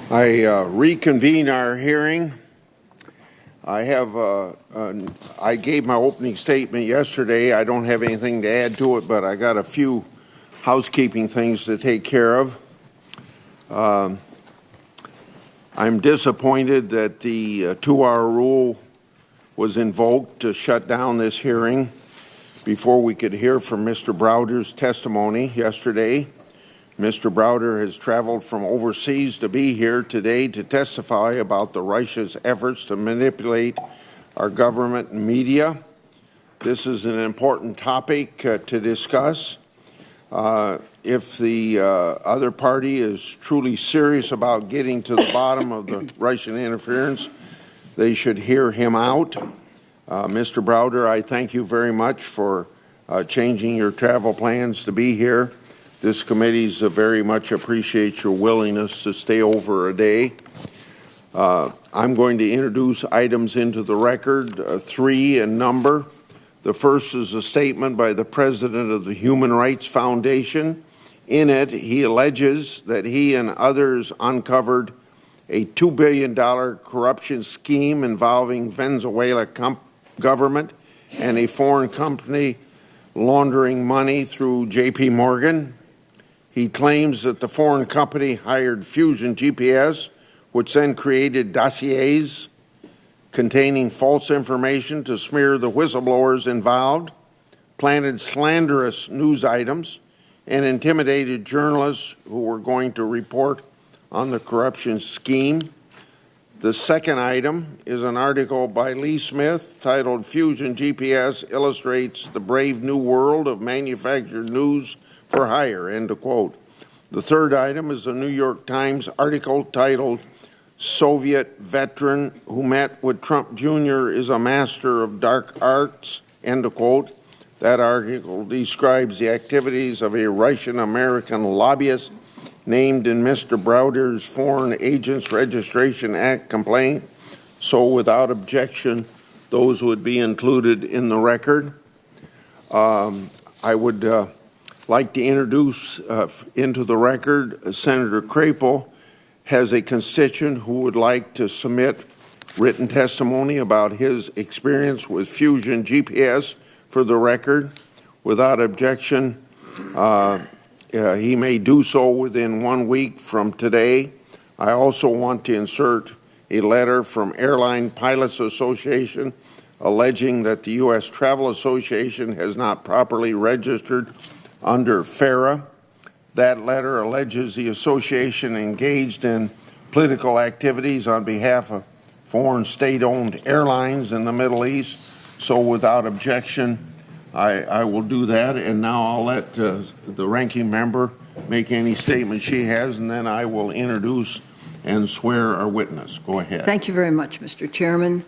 I reconvene our hearing. I gave my opening statement yesterday. I don't have anything to add to it, but I got a few housekeeping things to take care of. I'm disappointed that the 2-hour rule was invoked to shut down this hearing before we could hear from Mr. Browder's testimony yesterday. Mr. Browder has traveled from overseas to be here today to testify about Russia's efforts to manipulate our government and media. This is an important topic to discuss. If the other party is truly serious about getting to the bottom of the Russian interference, they should hear him out. Mr. Browder, I thank you very much for changing your travel plans to be here. This committee very much appreciates your willingness to stay over a day. I'm going to introduce items into the record, 3 in number. The first is a statement by the president of the Human Rights Foundation. In it, he alleges that he and others uncovered a $2 billion corruption scheme involving Venezuela government and a foreign company laundering money through J.P. Morgan. He claims that the foreign company hired Fusion GPS, which then created dossiers containing false information to smear the whistleblowers involved, planted slanderous news items, and intimidated journalists who were going to report on the corruption scheme. The second item is an article by Lee Smith titled "Fusion GPS Illustrates the Brave New World of Manufactured News for Hire," end of quote. The third item is a New York Times article titled "Soviet Veteran Who Met with Trump Jr. is a Master of Dark Arts," end of quote. That article describes the activities of a Russian-American lobbyist named in Mr. Browder's Foreign Agents Registration Act complaint. So without objection, those would be included in the record. I would like to introduce into the record Senator Krapel has a constituent who would like to submit written testimony about his experience with Fusion GPS for the record. Without objection, he may do so within 1 week from today. I also want to insert a letter from Airline Pilots Association alleging that the U.S. Travel Association has not properly registered under FARA. That letter alleges the association engaged in political activities on behalf of foreign state-owned airlines in the Middle East. So without objection, I will do that. And now I'll let the ranking member make any statement she has, and then I will introduce and swear our witness. Go ahead. Thank you very much, Mr. Chairman.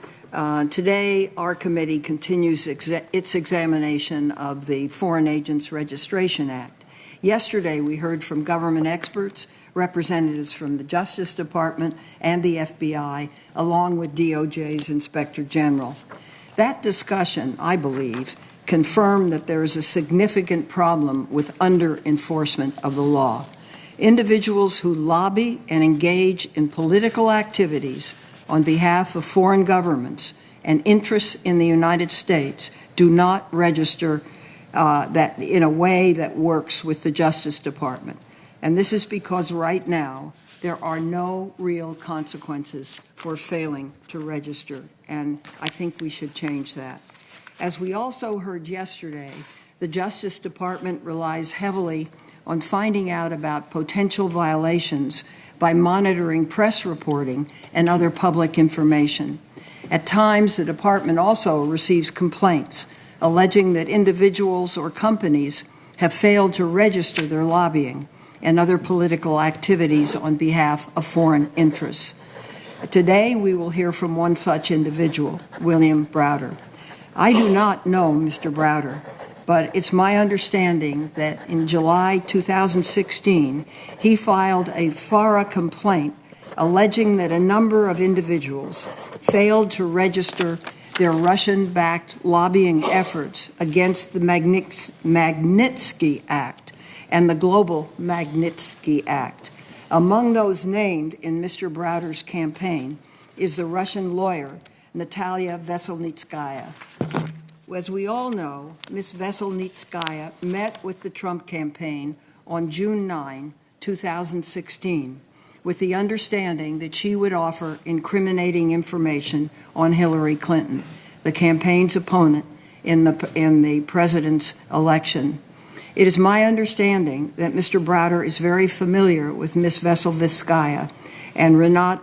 Today, our committee continues its examination of the Foreign Agents Registration Act. Yesterday, we heard from government experts, representatives from the Justice Department and the FBI, along with DOJ's Inspector General. That discussion, I believe, confirmed that there is a significant problem with under-enforcement of the law. Individuals who lobby and engage in political activities on behalf of foreign governments and interests in the United States do not register that in a way that works with the Justice Department. And this is because right now there are no real consequences for failing to register, and I think we should change that. As we also heard yesterday, the Justice Department relies heavily on finding out about potential violations by monitoring press reporting and other public information. At times, the department also receives complaints alleging that individuals or companies have failed to register their lobbying and other political activities on behalf of foreign interests. Today, we will hear from one such individual, William Browder. I do not know Mr. Browder, but it's my understanding that in July 2016, he filed a FARA complaint alleging that a number of individuals failed to register their Russian-backed lobbying efforts against the Magnitsky Act and the global Magnitsky Act. Among those named in Mr. Browder's campaign is the Russian lawyer Natalia Veselnitskaya. As we all know, Ms. Veselnitskaya met with the Trump campaign on June 9, 2016, with the understanding that she would offer incriminating information on Hillary Clinton, the campaign's opponent in the president's election. It is my understanding that Mr. Browder is very familiar with Ms. Veselnitskaya and Renat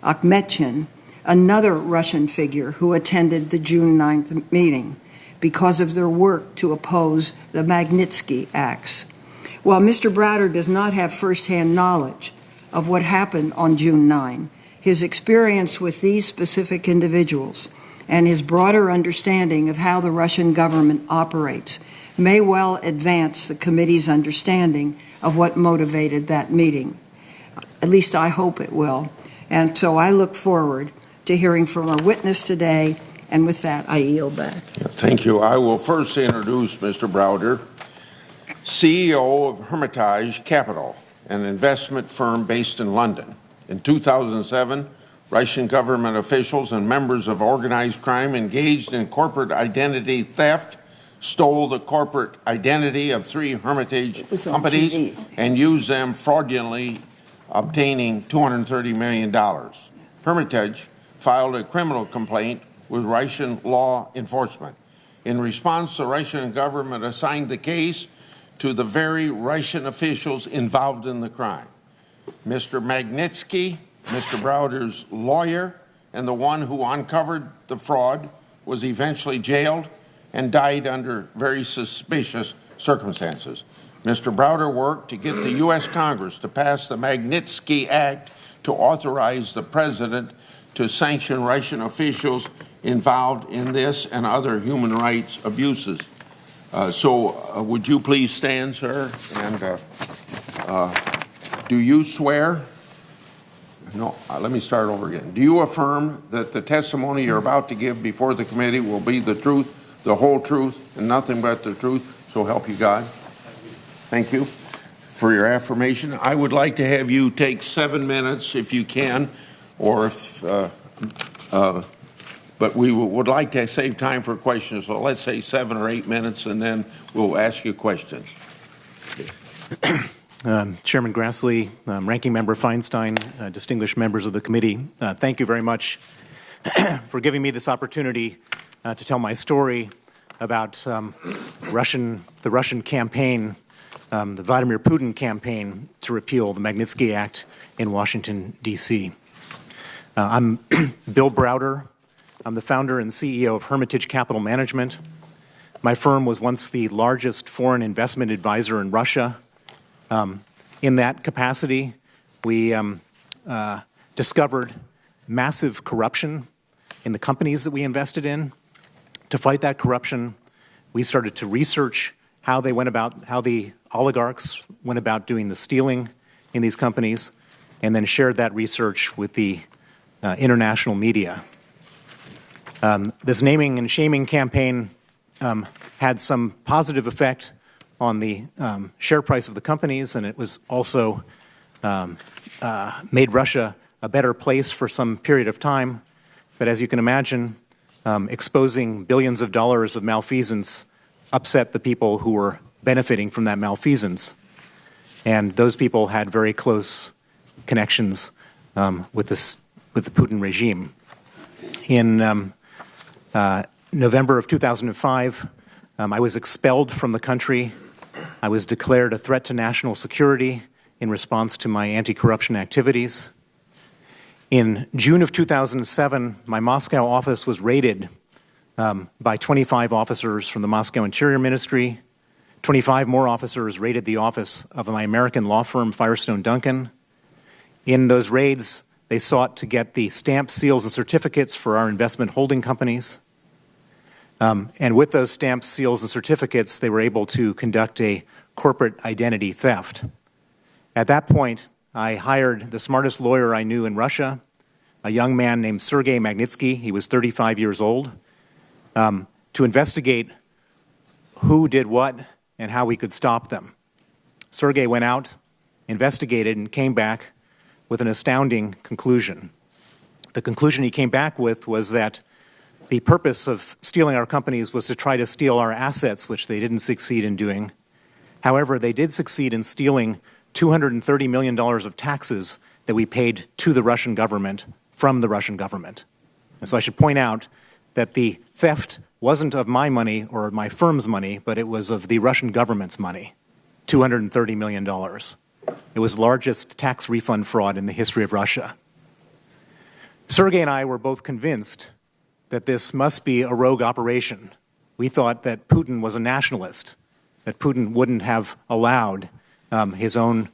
Akhmetyan, another Russian figure who attended the June 9th meeting, because of their work to oppose the Magnitsky Acts. While Mr. Browder does not have firsthand knowledge of what happened on June 9, his experience with these specific individuals and his broader understanding of how the Russian government operates may well advance the committee's understanding of what motivated that meeting. At least I hope it will. And so I look forward to hearing from our witness today, and with that, I yield back. Thank you. I will first introduce Mr. Browder, CEO of Hermitage Capital, an investment firm based in London. In 2007, Russian government officials and members of organized crime engaged in corporate identity theft, stole the corporate identity of 3 Hermitage companies, and used them fraudulently, obtaining $230 million. Hermitage filed a criminal complaint with Russian law enforcement. In response, the Russian government assigned the case to the very Russian officials involved in the crime. Mr. Magnitsky, Mr. Browder's lawyer, and the one who uncovered the fraud, was eventually jailed and died under very suspicious circumstances. Mr. Browder worked to get the U.S. Congress to pass the Magnitsky Act to authorize the president to sanction Russian officials involved in this and other human rights abuses. Would you please stand, sir? And do you swear? No, let me start over again. Do you affirm that the testimony you're about to give before the committee will be the truth, the whole truth, and nothing but the truth, so help you God? Thank you for your affirmation. I would like to have you take 7 minutes if you can, or if, but we would like to save time for questions, so let's say 7 or 8 minutes, and then we'll ask you questions. Chairman Grassley, Ranking Member Feinstein, distinguished members of the committee, thank you very much for giving me this opportunity to tell my story about the Russian campaign, the Vladimir Putin campaign to repeal the Magnitsky Act in Washington, D.C. I'm Bill Browder. I'm the founder and CEO of Hermitage Capital Management. My firm was once the largest foreign investment advisor in Russia. In that capacity, we discovered massive corruption in the companies that we invested in. To fight that corruption, we started to research how the oligarchs went about doing the stealing in these companies, and then shared that research with the international media. This naming and shaming campaign had some positive effect on the share price of the companies, and it was also made Russia a better place for some period of time. But as you can imagine, exposing billions of dollars of malfeasance upset the people who were benefiting from that malfeasance. And those people had very close connections with the Putin regime. In November of 2005, I was expelled from the country. I was declared a threat to national security in response to my anti-corruption activities. In June of 2007, my Moscow office was raided by 25 officers from the Moscow Interior Ministry. 25 more officers raided the office of my American law firm, Firestone Duncan. In those raids, they sought to get the stamps, seals, and certificates for our investment holding companies. And with those stamps, seals, and certificates, they were able to conduct a corporate identity theft. At that point, I hired the smartest lawyer I knew in Russia, a young man named Sergei Magnitsky. He was 35 years old, to investigate who did what and how we could stop them. Sergei went out investigated, and came back with an astounding conclusion. The conclusion he came back with was that the purpose of stealing our companies was to try to steal our assets, which they didn't succeed in doing. However, they did succeed in stealing $230 million of taxes that we paid to the Russian government from the Russian government. And so I should point out that the theft wasn't of my money or my firm's money, but it was of the Russian government's money, $230 million. It was the largest tax refund fraud in the history of Russia. Sergei and I were both convinced that this must be a rogue operation. We thought that Putin was a nationalist, that Putin wouldn't have allowed his own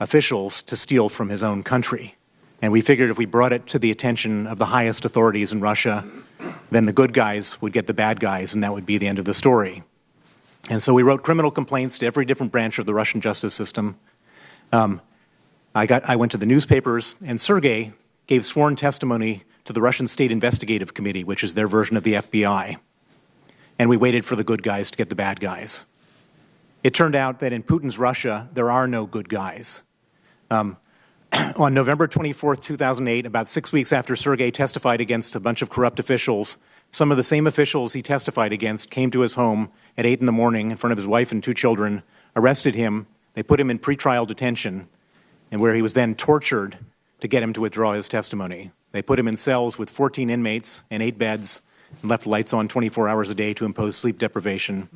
officials to steal from his own country. And we figured if we brought it to the attention of the highest authorities in Russia, then the good guys would get the bad guys, and that would be the end of the story. And so we wrote criminal complaints to every different branch of the Russian justice system. I went to the newspapers, and Sergei gave sworn testimony to the Russian State Investigative Committee, which is their version of the FBI. And we waited for the good guys to get the bad guys. It turned out that in Putin's Russia, there are no good guys. On November 24th, 2008, about 6 weeks after Sergei testified against a bunch of corrupt officials, some of the same officials he testified against came to his home at 8 in the morning in front of his wife and 2 children, arrested him, they put him in pretrial detention, and where he was then tortured to get him to withdraw his testimony. They put him in cells with 14 inmates and 8 beds and left lights on 24 hours a day to impose sleep deprivation.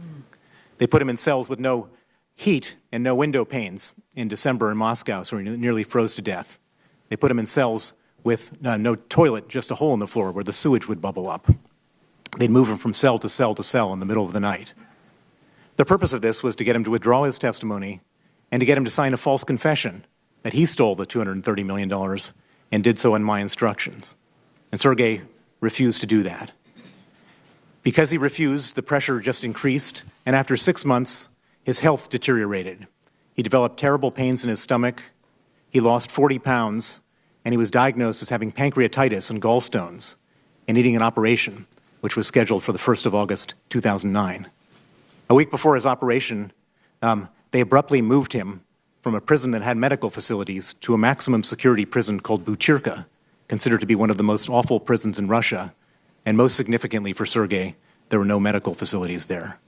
They put him in cells with no heat and no window panes in December in Moscow, so he nearly froze to death. They put him in cells with no toilet, just a hole in the floor where the sewage would bubble up. They'd move him from cell to cell to cell in the middle of the night. The purpose of this was to get him to withdraw his testimony and to get him to sign a false confession that he stole the $230 million and did so in my instructions. And Sergei refused to do that. Because he refused, the pressure just increased, and after 6 months, his health deteriorated. He developed terrible pains in his stomach, he lost 40 pounds, and he was diagnosed as having pancreatitis and gallstones and needing an operation, which was scheduled for the 1st of August, 2009. A week before his operation, they abruptly moved him from a prison that had medical facilities to a maximum security prison called Butyrka, considered to be one of the most awful prisons in Russia, and most significantly for Sergei, there were no medical facilities there.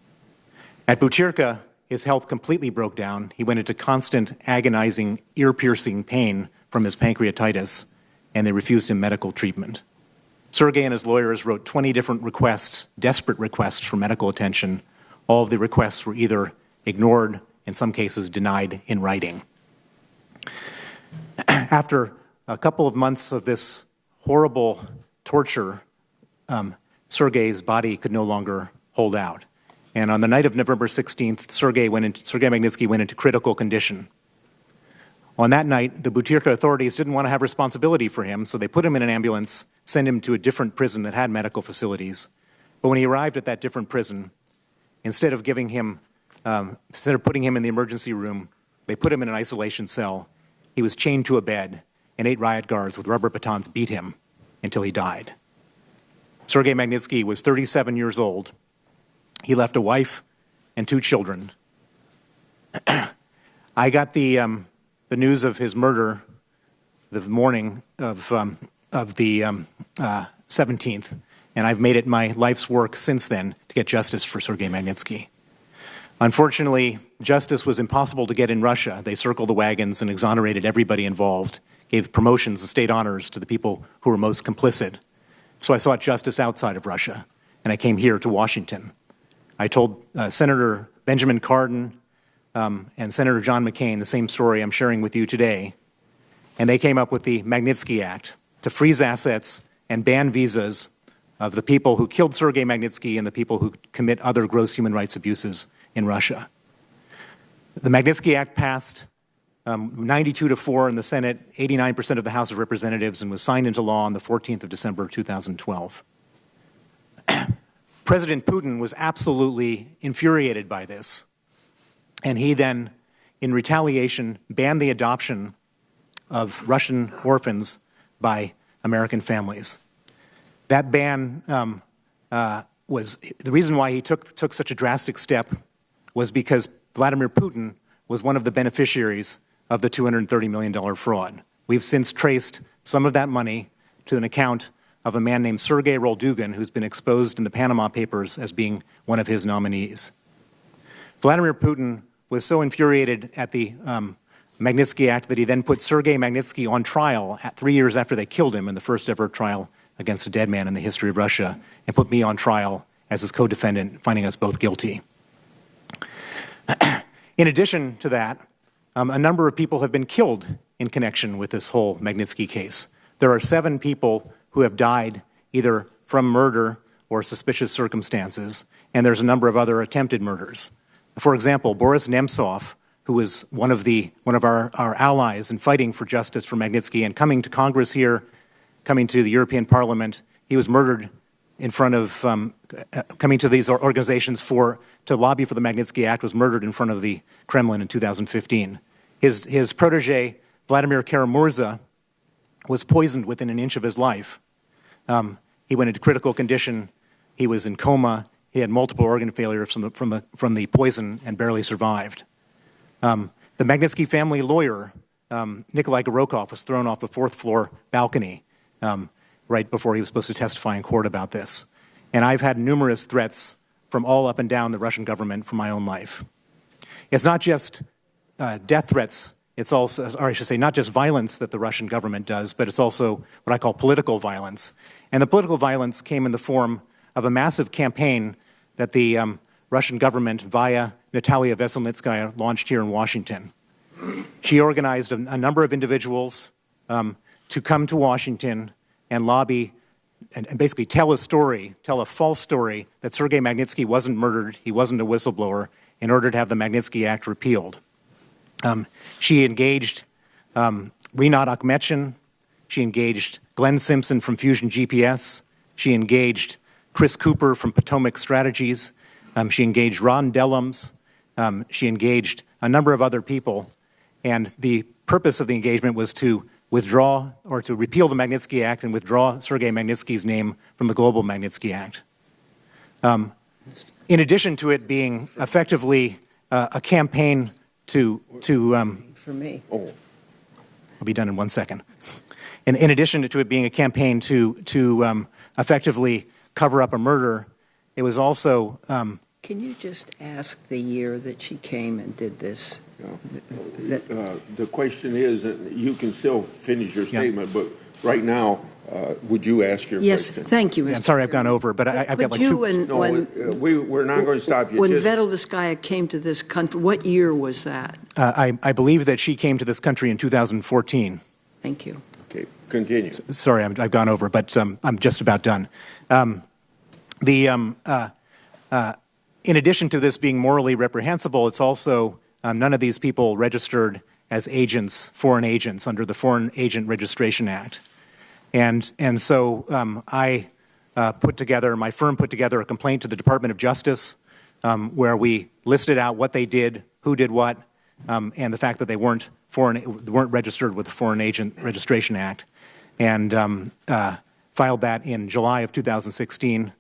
At Butyrka, his health completely broke down. He went into constant, agonizing, ear-piercing pain from his pancreatitis, and they refused him medical treatment. Sergei and his lawyers wrote 20 different requests, desperate requests for medical attention. All of the requests were either ignored, in some cases denied in writing. After a couple of months of this horrible torture, Sergei's body could no longer hold out. And on the night of November 16th, Sergei Magnitsky went into critical condition. On that night, the Butyrka authorities didn't want to have responsibility for him, so they put him in an ambulance, sent him to a different prison that had medical facilities. But when he arrived at that different prison, instead of putting him in the emergency room, they put him in an isolation cell. He was chained to a bed, and 8 riot guards with rubber batons beat him until he died. Sergei Magnitsky was 37 years old. He left a wife and 2 children. I got the news of his murder the morning of the 17th, and I've made it my life's work since then to get justice for Sergei Magnitsky. Unfortunately, justice was impossible to get in Russia. They circled the wagons and exonerated everybody involved, gave promotions and state honors to the people who were most complicit. So I sought justice outside of Russia, and I came here to Washington. I told Senator Benjamin Cardin and Senator John McCain the same story I'm sharing with you today, and they came up with the Magnitsky Act to freeze assets and ban visas of the people who killed Sergei Magnitsky and the people who commit other gross human rights abuses in Russia. The Magnitsky Act passed 92-4 in the Senate, 89% of the House of Representatives, and was signed into law on the 14th of December, 2012. President Putin was absolutely infuriated by this, and he then, in retaliation, banned the adoption of Russian orphans by American families. That ban was the reason why he took such a drastic step was because Vladimir Putin was one of the beneficiaries of the $230 million fraud. We've since traced some of that money to an account of a man named Sergei Magnitsky, who's been exposed in the Panama Papers as being one of his nominees. Vladimir Putin was so infuriated at the Magnitsky Act that he then put Sergei Magnitsky on trial 3 years after they killed him in the first ever trial against a dead man in the history of Russia, and put me on trial as his co-defendant, finding us both guilty. In addition to that, a number of people have been killed in connection with this whole Magnitsky case. There are 7 people who have died either from murder or suspicious circumstances, and there's a number of other attempted murders. For example, Boris Nemtsov, who was one of our allies in fighting for justice for Magnitsky and coming to Congress here, coming to the European Parliament, he was murdered in front of, coming to these organizations to lobby for the Magnitsky Act, was murdered in front of the Kremlin in 2015. His protege, Vladimir Karamurza, was poisoned within an inch of his life. He went into critical condition. He was in coma. He had multiple organ failure from the poison and barely survived. The Magnitsky family lawyer, Nikolai Gorokov, was thrown off a 4th floor balcony right before he was supposed to testify in court about this. And I've had numerous threats from all up and down the Russian government for my own life. It's not just death threats. It's also, or I should say, not just violence that the Russian government does, but it's also what I call political violence. And the political violence came in the form of a massive campaign that the Russian government, via Natalia Veselnitskaya, launched here in Washington. She organized a number of individuals to come to Washington and lobby and basically tell a false story that Sergei Magnitsky wasn't murdered, he wasn't a whistleblower, in order to have the Magnitsky Act repealed. She engaged Rinat Akhmetshin. She engaged Glenn Simpson from Fusion GPS. She engaged Chris Cooper from Potomac Strategies. She engaged Ron Dellums. She engaged a number of other people. And the purpose of the engagement was to withdraw or to repeal the Magnitsky Act and withdraw Sergei Magnitsky's name from the global Magnitsky Act. In addition to it being effectively a campaign For me. Oh, I'll be done in 1 second. In addition to it being a campaign to effectively cover up a murder, it was also... Can you just ask the year that she came and did this? the question is, you can still finish your statement, but right now, would you ask your Yes, question? thank you, Mr. I'm sorry I've gone over, but I've got like two... No, we're not going to stop you. When Just- Veselnitskaya came to this country, what year was that? I believe that she came to this country in 2014. Thank you. Okay, continue. Sorry, I've gone over, but I'm just about done. In addition to this being morally reprehensible, it's also none of these people registered as agents, foreign agents, under the Foreign Agent Registration Act. And so my firm put together a complaint to the Department of Justice where we listed out what they did, who did what, and the fact that they weren't registered with the Foreign Agent Registration Act, and filed that in July of 2016.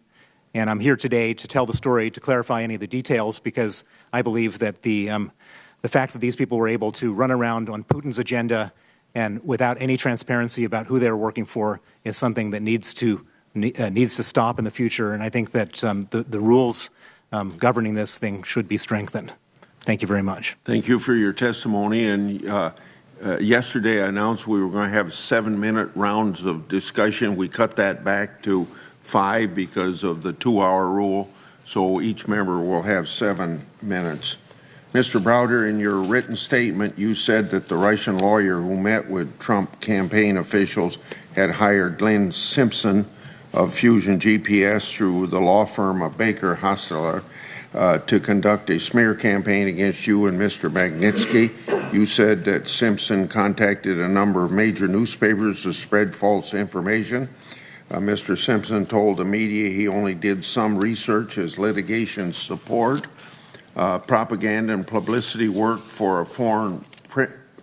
And I'm here today to tell the story, to clarify any of the details, because I believe that the fact that these people were able to run around on Putin's agenda and without any transparency about who they're working for is something that needs to stop in the future. And I think that the rules governing this thing should be strengthened. Thank you very much. Thank you for your testimony. And yesterday I announced we were going to have 7-minute rounds of discussion. We cut that back to 5 because of the 2-hour rule. So each member will have 7 minutes. Mr. Browder, in your written statement, you said that the Russian lawyer who met with Trump campaign officials had hired Glenn Simpson of Fusion GPS through the law firm of Baker Hostler to conduct a smear campaign against you and Mr. Magnitsky. You said that Simpson contacted a number of major newspapers to spread false information. Mr. Simpson told the media he only did some research as litigation support. Propaganda and publicity work for a foreign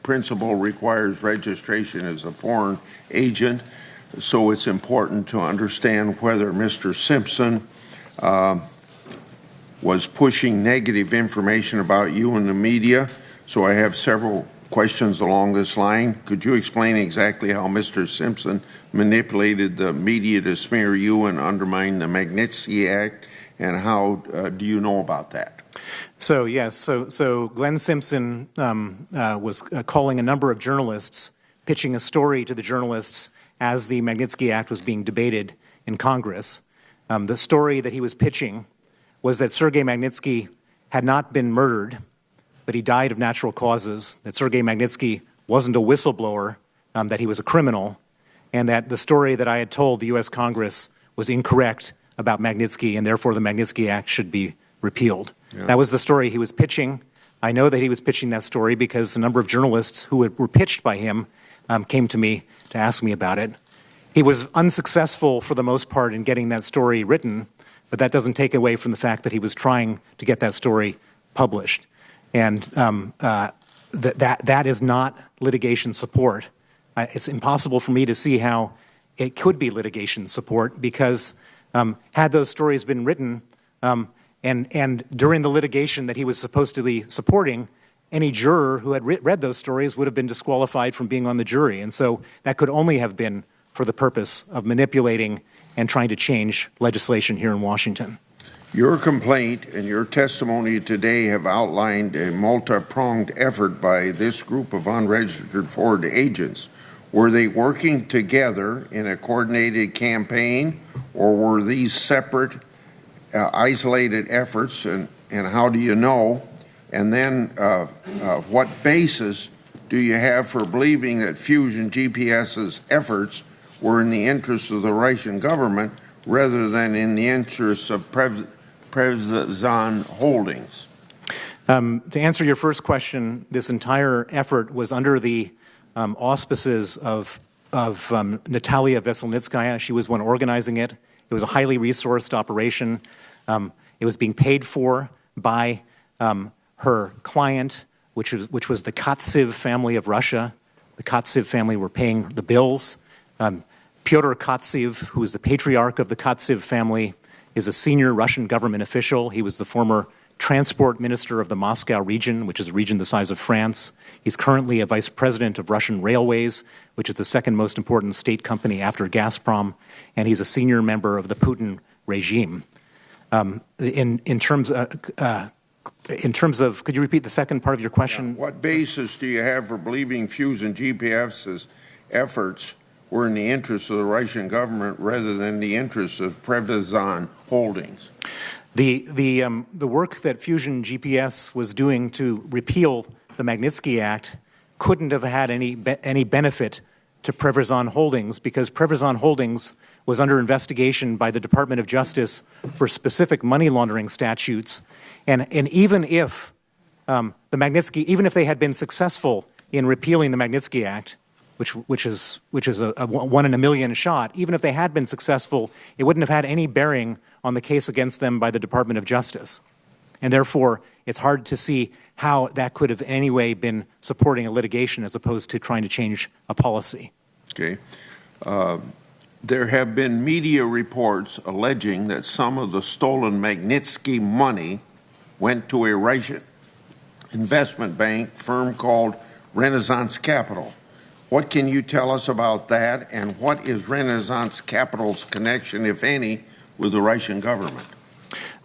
principal requires registration as a foreign agent. So it's important to understand whether Mr. Simpson was pushing negative information about you in the media. So I have several questions along this line. Could you explain exactly how Mr. Simpson manipulated the media to smear you and undermine the Magnitsky Act, and how do you know about that? So, yes, so Glenn Simpson was calling a number of journalists, pitching a story to the journalists as the Magnitsky Act was being debated in Congress. The story that he was pitching was that Sergei Magnitsky had not been murdered, but he died of natural causes, that Sergei Magnitsky wasn't a whistleblower, that he was a criminal, and that the story that I had told the U.S. Congress was incorrect about Magnitsky, and therefore the Magnitsky Act should be repealed. Yeah. That was the story he was pitching. I know that he was pitching that story because a number of journalists who were pitched by him came to me to ask me about it. He was unsuccessful for the most part in getting that story written, but that doesn't take away from the fact that he was trying to get that story published. And that is not litigation support. It's impossible for me to see how it could be litigation support because had those stories been written and during the litigation that he was supposed to be supporting, any juror who had read those stories would have been disqualified from being on the jury. And so that could only have been for the purpose of manipulating and trying to change legislation here in Washington. Your complaint and your testimony today have outlined a multi-pronged effort by this group of unregistered foreign agents. Were they working together in a coordinated campaign, or were these separate, isolated efforts, and how do you know? And then what basis do you have for believing that Fusion GPS's efforts were in the interest of the Russian government rather than in the interests of Prevzon Holdings? To answer your first question, this entire effort was under the auspices of Natalia Veselnitskaya. She was one organizing it. It was a highly resourced operation. It was being paid for by her client, which was the Kotsev family of Russia. The Kotsev family were paying the bills. Pyotr Kotsev, who is the patriarch of the Kotsev family, is a senior Russian government official. He was the former transport minister of the Moscow region, which is a region the size of France. He's currently a vice president of Russian Railways, which is the second most important state company after Gazprom, and he's a senior member of the Putin regime. In terms of, could you repeat the second part of your question? Yeah. What basis do you have for believing Fusion GPS's efforts were in the interest of the Russian government rather than the interests of Prevzon Holdings? The work that Fusion GPS was doing to repeal the Magnitsky Act couldn't have had any benefit to Prevzon Holdings because Prevzon Holdings was under investigation by the Department of Justice for specific money laundering statutes, and even if even if they had been successful in repealing the Magnitsky Act, which is a 1 in a million shot, even if they had been successful, it wouldn't have had any bearing on the case against them by the Department of Justice. And therefore, it's hard to see how that could have in any way been supporting a litigation as opposed to trying to change a policy. Okay. There have been media reports alleging that some of the stolen Magnitsky money went to a Russian investment bank firm called Renaissance Capital. What can you tell us about that, and what is Renaissance Capital's connection, if any, with the Russian government?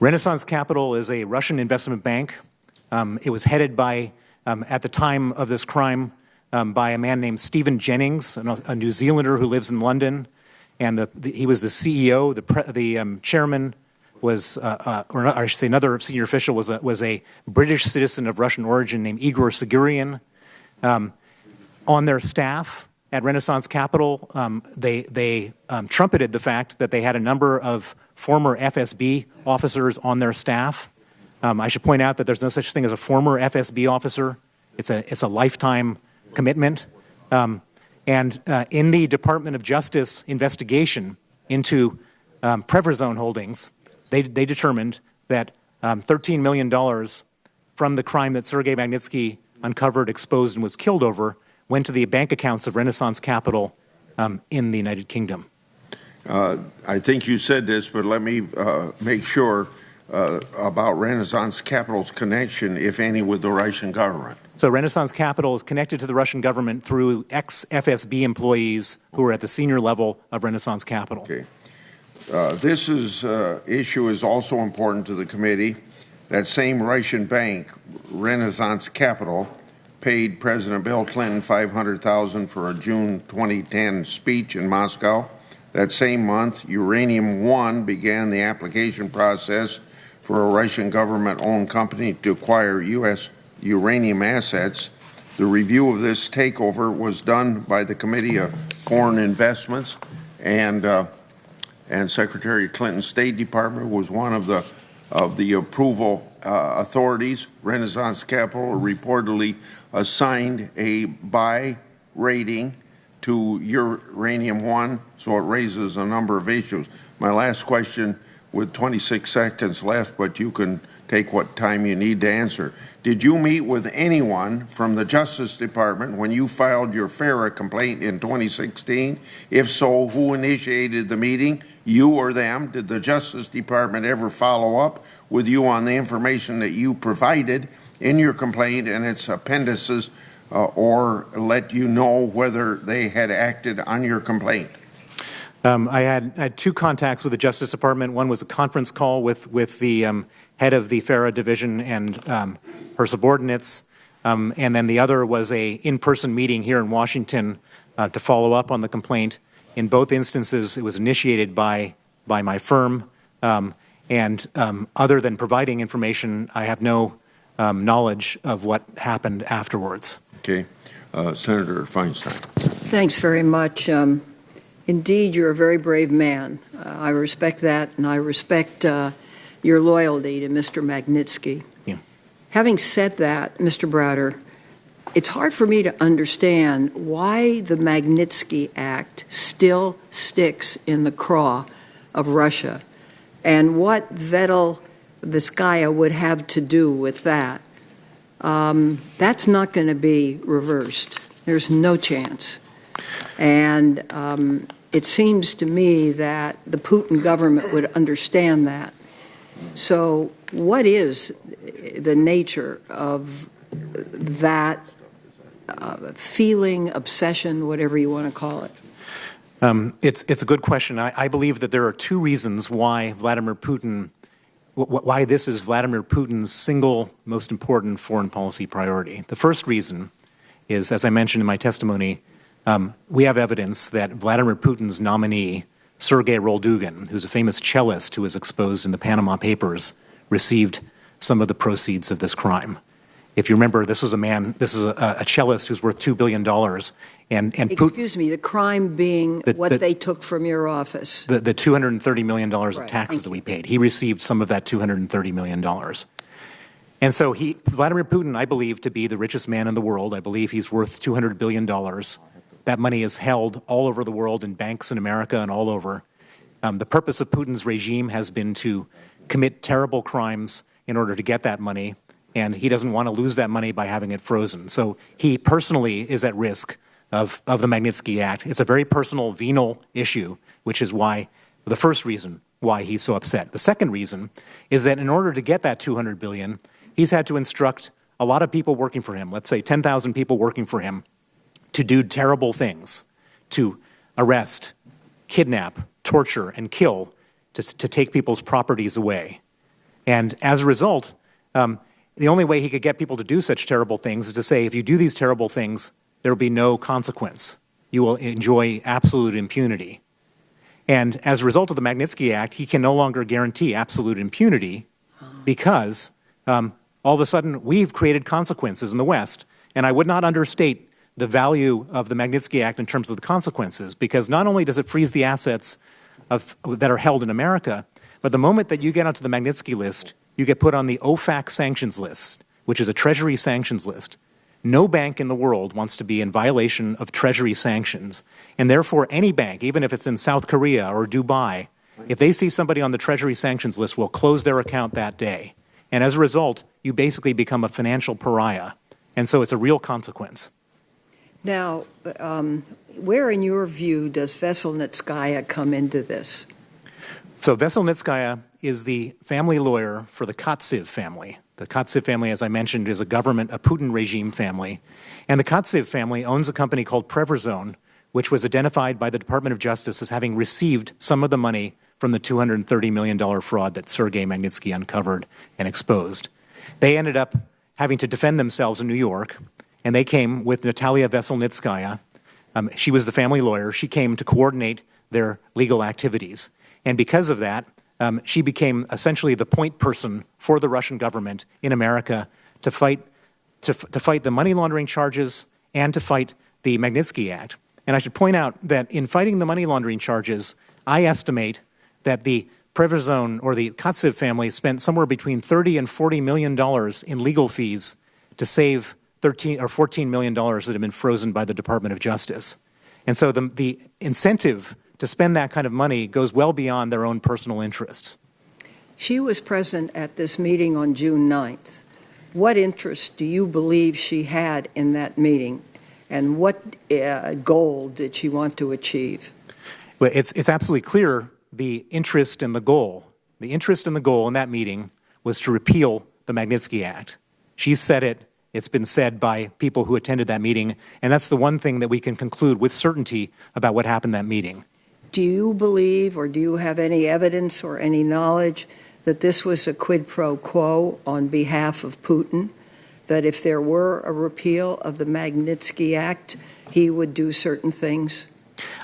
Renaissance Capital is a Russian investment bank. It was headed by, at the time of this crime, by a man named Stephen Jennings, a New Zealander who lives in London. And he was the CEO. The chairman was, or I should say another senior official, was a British citizen of Russian origin named Igor Sigurian. On their staff at Renaissance Capital, they trumpeted the fact that they had a number of former FSB officers on their staff. I should point out that there's no such thing as a former FSB officer. It's a lifetime commitment. And in the Department of Justice investigation into Prevzon Holdings, they determined that $13 million from the crime that Sergei Magnitsky uncovered, exposed, and was killed over went to the bank accounts of Renaissance Capital in the United Kingdom. I think you said this, but let me make sure about Renaissance Capital's connection, if any, with the Russian government. So Renaissance Capital is connected to the Russian government through ex-FSB employees who are at the senior level of Renaissance Capital. Okay. This issue is also important to the committee. That same Russian bank, Renaissance Capital, paid President Bill Clinton $500,000 for a June 2010 speech in Moscow. That same month, Uranium One began the application process for a Russian government-owned company to acquire U.S. uranium assets. The review of this takeover was done by the Committee of Foreign Investments, and Secretary Clinton's State Department was one of the approval authorities. Renaissance Capital reportedly assigned a buy rating to Uranium One, so it raises a number of issues. My last question, with 26 seconds left, but you can take what time you need to answer. Did you meet with anyone from the Justice Department when you filed your FARA complaint in 2016? If so, who initiated the meeting, you or them? Did the Justice Department ever follow up with you on the information that you provided in your complaint and its appendices, or let you know whether they had acted on your complaint? I had two contacts with the Justice Department. One was a conference call with the head of the FARA division and her subordinates, and then the other was a in-person meeting here in Washington to follow up on the complaint. In both instances, it was initiated by my firm, and other than providing information, I have no knowledge of what happened afterwards. Okay. Senator Feinstein. Thanks very much. Indeed, you're a very brave man. I respect that, and I respect your loyalty to Mr. Magnitsky. Yeah. Having said that, Mr. Browder, it's hard for me to understand why the Magnitsky Act still sticks in the craw of Russia and what Veselnitskaya would have to do with that. That's not going to be reversed. There's no chance. And it seems to me that the Putin government would understand that. So what is the nature of that feeling, obsession, whatever you want to call it? It's a good question. I believe that there are two reasons why why this is Vladimir Putin's single most important foreign policy priority. The first reason is, as I mentioned in my testimony, we have evidence that Vladimir Putin's nominee, Sergei Magnitsky, who's a famous cellist who was exposed in the Panama Papers, received some of the proceeds of this crime. If you remember, this is a cellist who's worth $2 billion. Excuse me, the crime being what they took from your office. The $230 million of taxes that we paid. He received some of that $230 million. And so Vladimir Putin, I believe, to be the richest man in the world. I believe he's worth $200 billion. That money is held all over the world in banks in America and all over. The purpose of Putin's regime has been to commit terrible crimes in order to get that money, and he doesn't want to lose that money by having it frozen. So he personally is at risk of the Magnitsky Act. It's a very personal, venal issue, which is why the first reason why he's so upset. The second reason is that in order to get that $200 billion, he's had to instruct a lot of people working for him, let's say 10,000 people working for him, to do terrible things, to arrest, kidnap, torture, and kill, to take people's properties away. And as a result, the only way he could get people to do such terrible things is to say, if you do these terrible things, there will be no consequence. You will enjoy absolute impunity. And as a result of the Magnitsky Act, he can no longer guarantee absolute impunity because all of a sudden we've created consequences in the West. And I would not understate the value of the Magnitsky Act in terms of the consequences, because not only does it freeze the assets that are held in America, but the moment that you get onto the Magnitsky list, you get put on the OFAC sanctions list, which is a Treasury sanctions list. No bank in the world wants to be in violation of Treasury sanctions, and therefore any bank, even if it's in South Korea or Dubai, if they see somebody on the Treasury sanctions list, will close their account that day. And as a result, you basically become a financial pariah. And so it's a real consequence. Now, where in your view does Veselnitskaya come into this? So Veselnitskaya is the family lawyer for the Katsiv family. The Katsev family, as I mentioned, is a Putin regime family. And the Katsev family owns a company called Preverzone, which was identified by the Department of Justice as having received some of the money from the $230 million fraud that Sergei Magnitsky uncovered and exposed. They ended up having to defend themselves in New York, and they came with Natalia Veselnitskaya. She was the family lawyer. She came to coordinate their legal activities. And because of that, she became essentially the point person for the Russian government in America to fight the money laundering charges and to fight the Magnitsky Act. And I should point out that in fighting the money laundering charges, I estimate that the Preverzone or the Katsev family spent somewhere between $30 and $40 million in legal fees to save $13 or $14 million that had been frozen by the Department of Justice. And so the incentive to spend that kind of money goes well beyond their own personal interests. She was present at this meeting on June 9th. What interest do you believe she had in that meeting, and what goal did she want to achieve? Well, it's absolutely clear the interest and the goal. The interest and the goal in that meeting was to repeal the Magnitsky Act. She said it. It's been said by people who attended that meeting, and that's the one thing that we can conclude with certainty about what happened in that meeting. Do you believe, or do you have any evidence or any knowledge that this was a quid pro quo on behalf of Putin, that if there were a repeal of the Magnitsky Act, he would do certain things?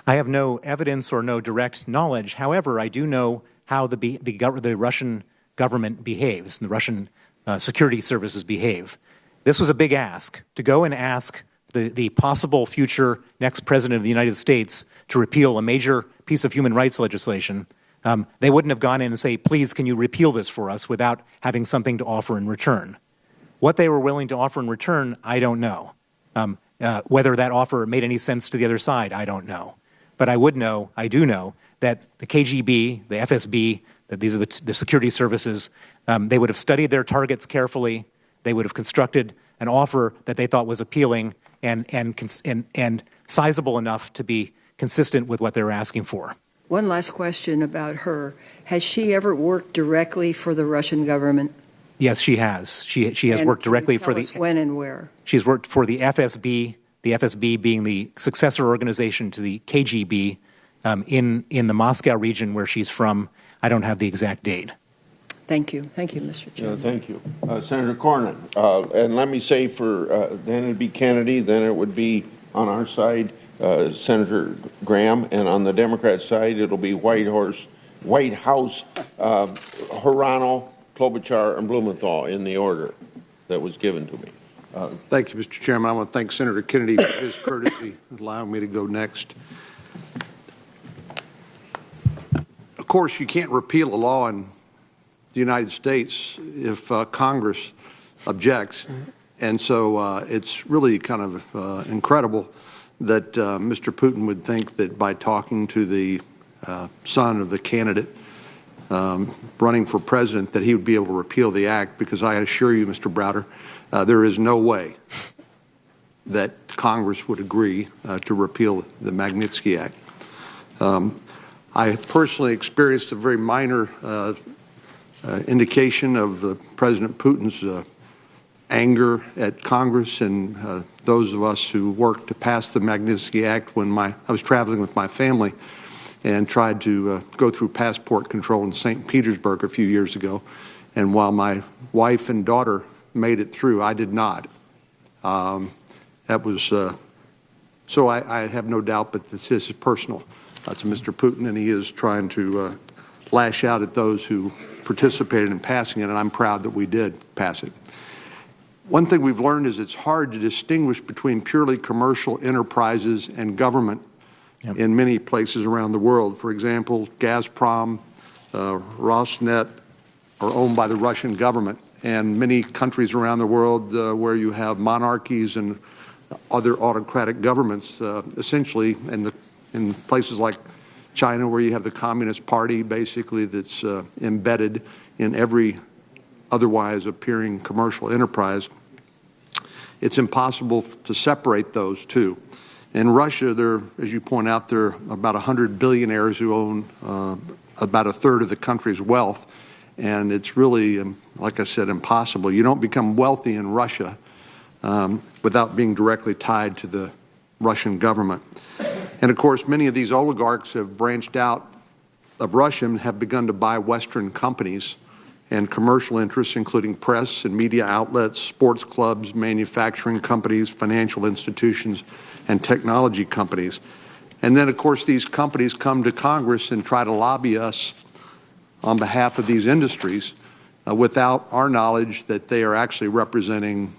I have no evidence or no direct knowledge. However, I do know how the Russian government behaves, and the Russian security services behave. This was a big ask, to go and ask the possible future next president of the United States to repeal a major piece of human rights legislation. They wouldn't have gone in and say, please, can you repeal this for us, without having something to offer in return. What they were willing to offer in return, I don't know. Whether that offer made any sense to the other side, I don't know. But I do know, that the KGB, the FSB, that these are the security services, they would have studied their targets carefully. They would have constructed an offer that they thought was appealing and sizable enough to be consistent with what they were asking for. One last question about her. Has she ever worked directly for the Russian government? Yes, she has. She has worked directly for the... When and where? She's worked for the FSB being the successor organization to the KGB in the Moscow region where she's from. I don't have the exact date. Thank you. Thank you, Mr. Chairman. Thank you. Senator Cornyn. And let me say then it'd be Kennedy, then it would be on our side, Senator Graham, and on the Democrat side, it'll be White House, Hirano, Klobuchar, and Blumenthal in the order that was given to me. Thank you, Mr. Chairman. I want to thank Senator Kennedy for his courtesy allowing me to go next. Of course, you can't repeal a law in the United States if Congress objects. And so it's really kind of incredible that Mr. Putin would think that by talking to the son of the candidate running for president that he would be able to repeal the act, because I assure you, Mr. Browder, there is no way that Congress would agree to repeal the Magnitsky Act. I personally experienced a very minor indication of President Putin's anger at Congress and those of us who worked to pass the Magnitsky Act when I was traveling with my family and tried to go through passport control in St. Petersburg a few years ago. And while my wife and daughter made it through, I did not. That was so I have no doubt that this is personal to Mr. Putin, and he is trying to lash out at those who participated in passing it, and I'm proud that we did pass it. One thing we've learned is it's hard to distinguish between purely commercial enterprises and government in many places around the world. For example, Gazprom, Rosneft are owned by the Russian government, and many countries around the world where you have monarchies and other autocratic governments, essentially in places like China, where you have the Communist Party, basically, that's embedded in every otherwise appearing commercial enterprise. It's impossible to separate those two. In Russia, as you point out, there are about 100 billionaires who own about a third of the country's wealth, and it's really, like I said, impossible. You don't become wealthy in Russia without being directly tied to the Russian government. And of course, many of these oligarchs have branched out of Russia and have begun to buy Western companies and commercial interests, including press and media outlets, sports clubs, manufacturing companies, financial institutions, and technology companies. And then, of course, these companies come to Congress and try to lobby us on behalf of these industries without our knowledge that they are actually representing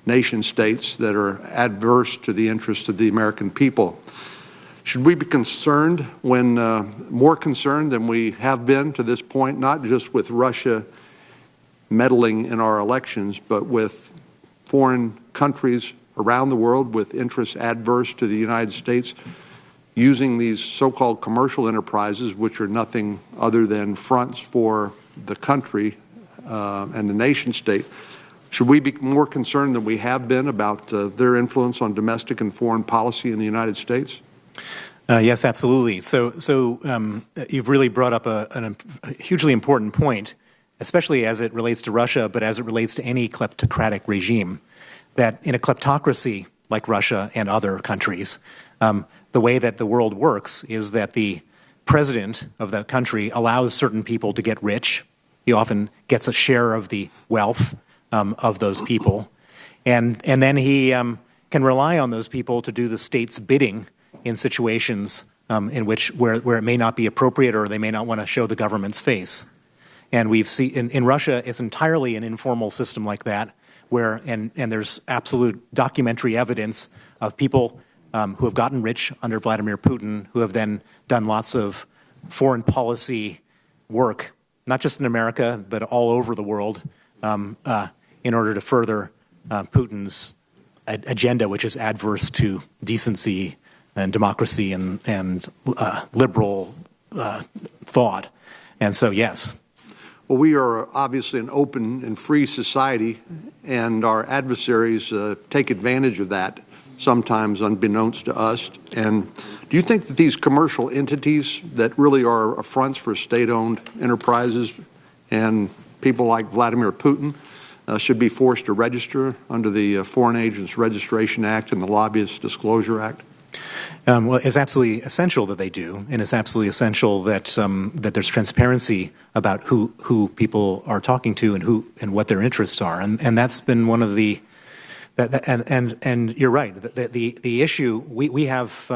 nation states that are adverse to the interests of the American people. Should we be concerned more concerned than we have been to this point, not just with Russia meddling in our elections, but with foreign countries around the world with interests adverse to the United States using these so-called commercial enterprises, which are nothing other than fronts for the country and the nation state? Should we be more concerned than we have been about their influence on domestic and foreign policy in the United States? Yes, absolutely. So you've really brought up a hugely important point, especially as it relates to Russia, but as it relates to any kleptocratic regime, that in a kleptocracy like Russia and other countries, the way that the world works is that the president of that country allows certain people to get rich. He often gets a share of the wealth of those people, and then he can rely on those people to do the state's bidding in situations in which where it may not be appropriate or they may not want to show the government's face. And we've seen in Russia, it's entirely an informal system like that, where and there's absolute documentary evidence of people who have gotten rich under Vladimir Putin, who have then done lots of foreign policy work, not just in America, but all over the world, in order to further Putin's agenda, which is adverse to decency and democracy and liberal thought. And so, yes. Well, we are obviously an open and free society, and our adversaries take advantage of that, sometimes unbeknownst to us. And do you think that these commercial entities that really are affronts for state-owned enterprises and people like Vladimir Putin should be forced to register under the Foreign Agents Registration Act and the Lobbyist Disclosure Act? Well, it's absolutely essential that they do, and it's absolutely essential that that there's transparency about who people are talking to and what their interests are, and that's been one of the and you're right. The issue we have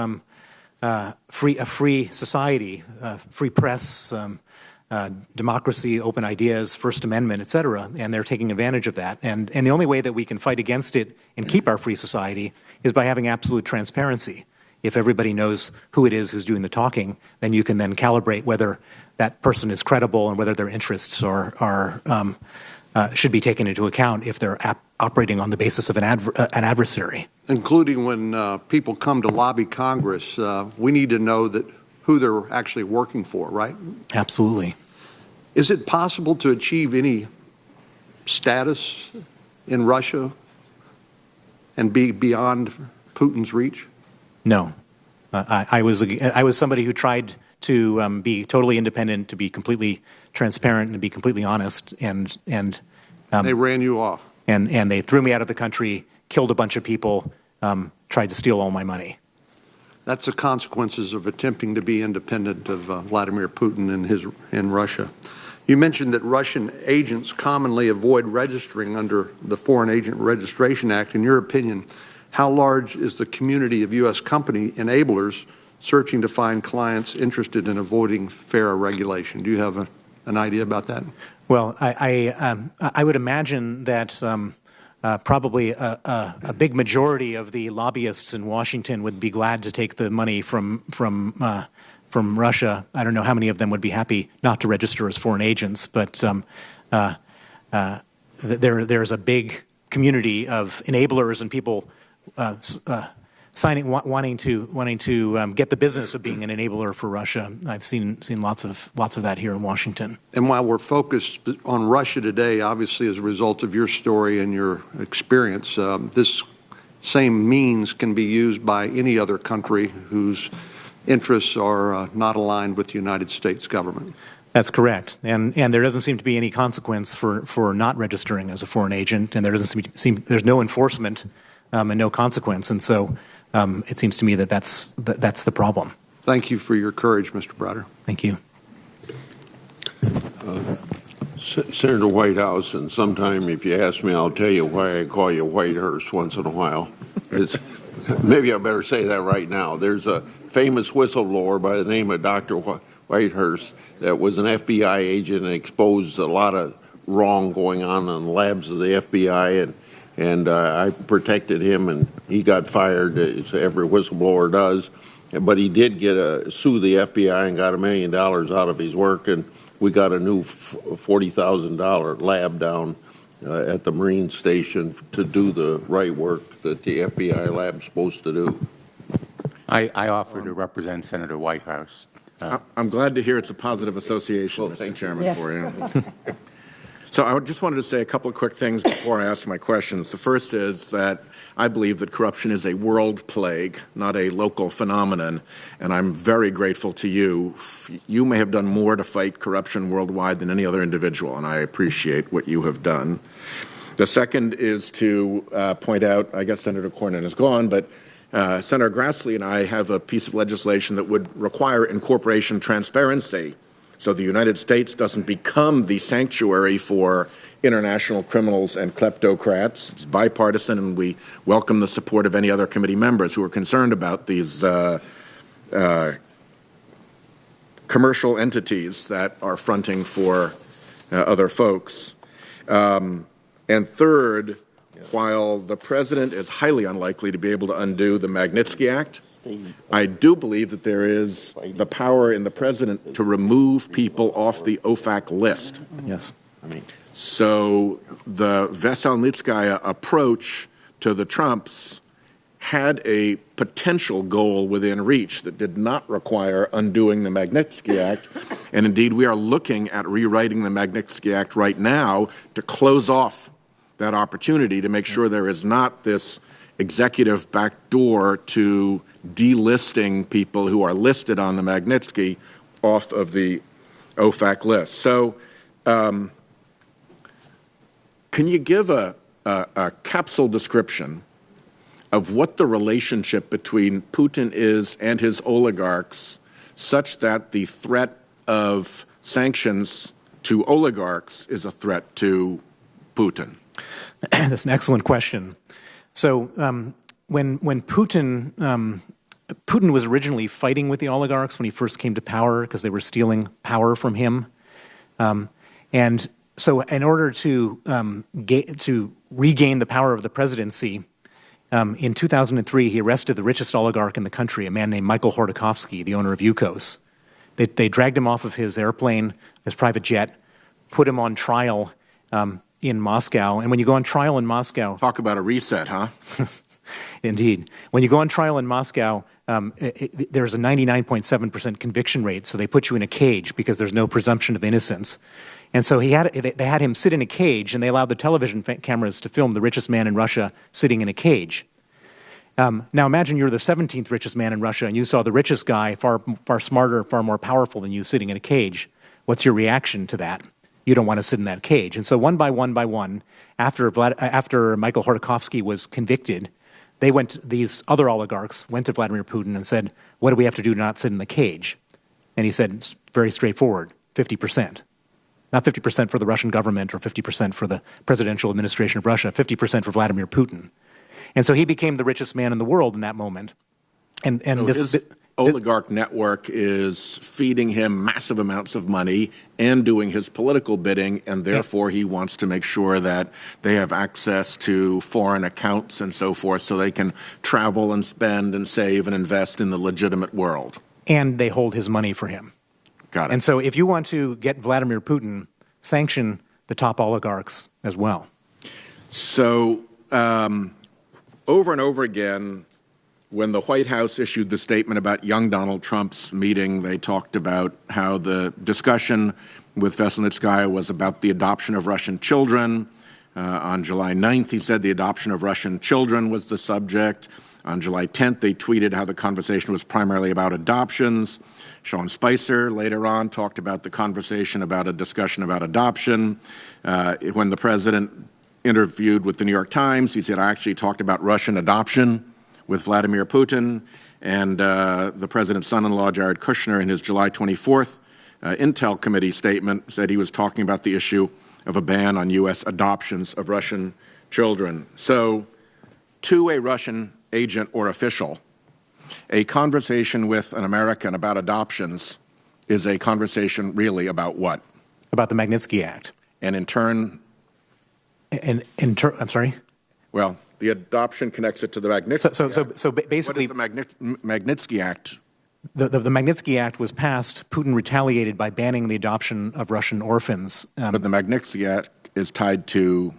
a free society, free press, democracy, open ideas, First Amendment, et cetera, and they're taking advantage of that. And the only way that we can fight against it and keep our free society is by having absolute transparency. If everybody knows who it is who's doing the talking, then you can then calibrate whether that person is credible and whether their interests should be taken into account if they're operating on the basis of an adversary. Including when people come to lobby Congress, we need to know that who they're actually working for, right? Absolutely. Is it possible to achieve any status in Russia and be beyond Putin's reach? No. I was somebody who tried to be totally independent, to be completely transparent, and to be completely honest, and they ran you off. And they threw me out of the country, killed a bunch of people, tried to steal all my money. That's the consequences of attempting to be independent of Vladimir Putin in Russia. You mentioned that Russian agents commonly avoid registering under the Foreign Agent Registration Act. In your opinion, how large is the community of U.S. company enablers searching to find clients interested in avoiding FARA regulation? Do you have an idea about that? Well, I would imagine that probably a big majority of the lobbyists in Washington would be glad to take the money from Russia. I don't know how many of them would be happy not to register as foreign agents, but there's a big community of enablers and people wanting to get the business of being an enabler for Russia. I've seen lots of that here in Washington. And while we're focused on Russia today, obviously as a result of your story and your experience, this same means can be used by any other country whose interests are not aligned with the United States government. That's correct. And there doesn't seem to be any consequence for not registering as a foreign agent, and there doesn't seem there's no enforcement and no consequence. And so it seems to me that that's the problem. Thank you for your courage, Mr. Browder. Thank you. Senator Whitehouse, and sometime if you ask me, I'll tell you why I call you Whitehurst once in a while. Maybe I better say that right now. There's a famous whistleblower by the name of Dr. Whitehurst that was an FBI agent and exposed a lot of wrong going on in the labs of the FBI, and I protected him, and he got fired, as every whistleblower does. But he did sue the FBI and got $1 million out of his work, and we got a new $40,000 lab down at the Marine Station to do the right work that the FBI lab's supposed to do. I offer to represent Senator Whitehouse. I'm glad to hear it's a positive association, Mr. Chairman, for you. So I just wanted to say a couple of quick things before I ask my questions. The first is that I believe that corruption is a world plague, not a local phenomenon, and I'm very grateful to you. You may have done more to fight corruption worldwide than any other individual, and I appreciate what you have done. The second is to point out, I guess Senator Cornyn is gone, but Senator Grassley and I have a piece of legislation that would require incorporation transparency so the United States doesn't become the sanctuary for international criminals and kleptocrats. It's bipartisan, and we welcome the support of any other committee members who are concerned about these commercial entities that are fronting for other folks. And third, while the president is highly unlikely to be able to undo the Magnitsky Act, I do believe that there is the power in the president to remove people off the OFAC list. Yes. So the Veselnitskaya approach to the Trumps had a potential goal within reach that did not require undoing the Magnitsky Act. And indeed, we are looking at rewriting the Magnitsky Act right now to close off that opportunity to make sure there is not this executive backdoor to delisting people who are listed on the Magnitsky off of the OFAC list. So can you give a capsule description of what the relationship between Putin is and his oligarchs such that the threat of sanctions to oligarchs is a threat to Putin? That's an excellent question. So when Putin was originally fighting with the oligarchs when he first came to power because they were stealing power from him, and so in order to regain the power of the presidency, in 2003 he arrested the richest oligarch in the country, a man named Michael Khodorkovsky, the owner of Yukos. They dragged him off of his airplane, his private jet, put him on trial in Moscow. And when you go on trial in Moscow... Talk about a reset, huh? Indeed. When you go on trial in Moscow, there's a 99.7% conviction rate, so they put you in a cage because there's no presumption of innocence. And so they had him sit in a cage, and they allowed the television cameras to film the richest man in Russia sitting in a cage. Now imagine you're the 17th richest man in Russia, and you saw the richest guy, far smarter, far more powerful than you, sitting in a cage. What's your reaction to that? You don't want to sit in that cage. And so one by one, after Michael Khodorkovsky was convicted, these other oligarchs went to Vladimir Putin and said, what do we have to do to not sit in the cage? And he said, it's very straightforward, 50%. Not 50% for the Russian government or 50% for the presidential administration of Russia, 50% for Vladimir Putin. And so he became the richest man in the world in that moment. And so his oligarch network is feeding him massive amounts of money and doing his political bidding, and therefore he wants to make sure that they have access to foreign accounts and so forth so they can travel and spend and save and invest in the legitimate world. And they hold his money for him. Got it. And so if you want to get Vladimir Putin, sanction the top oligarchs as well. So over and over again, when the White House issued the statement about young Donald Trump's meeting, they talked about how the discussion with Veselnitskaya was about the adoption of Russian children. On July 9th, he said the adoption of Russian children was the subject. On July 10th, they tweeted how the conversation was primarily about adoptions. Sean Spicer later on talked about the conversation about a discussion about adoption. When the president interviewed with the New York Times, he said, I actually talked about Russian adoption with Vladimir Putin. And the president's son-in-law, Jared Kushner, in his July 24th Intel Committee statement said he was talking about the issue of a ban on U.S. adoptions of Russian children. So, to a Russian agent or official, a conversation with an American about adoptions is a conversation really about what? About the Magnitsky Act. And in turn? I'm sorry? Well, the adoption connects it to the Magnitsky Act. So basically, what is the Magnitsky Act? The Magnitsky Act was passed. Putin retaliated by banning the adoption of Russian orphans. But the Magnitsky Act is tied to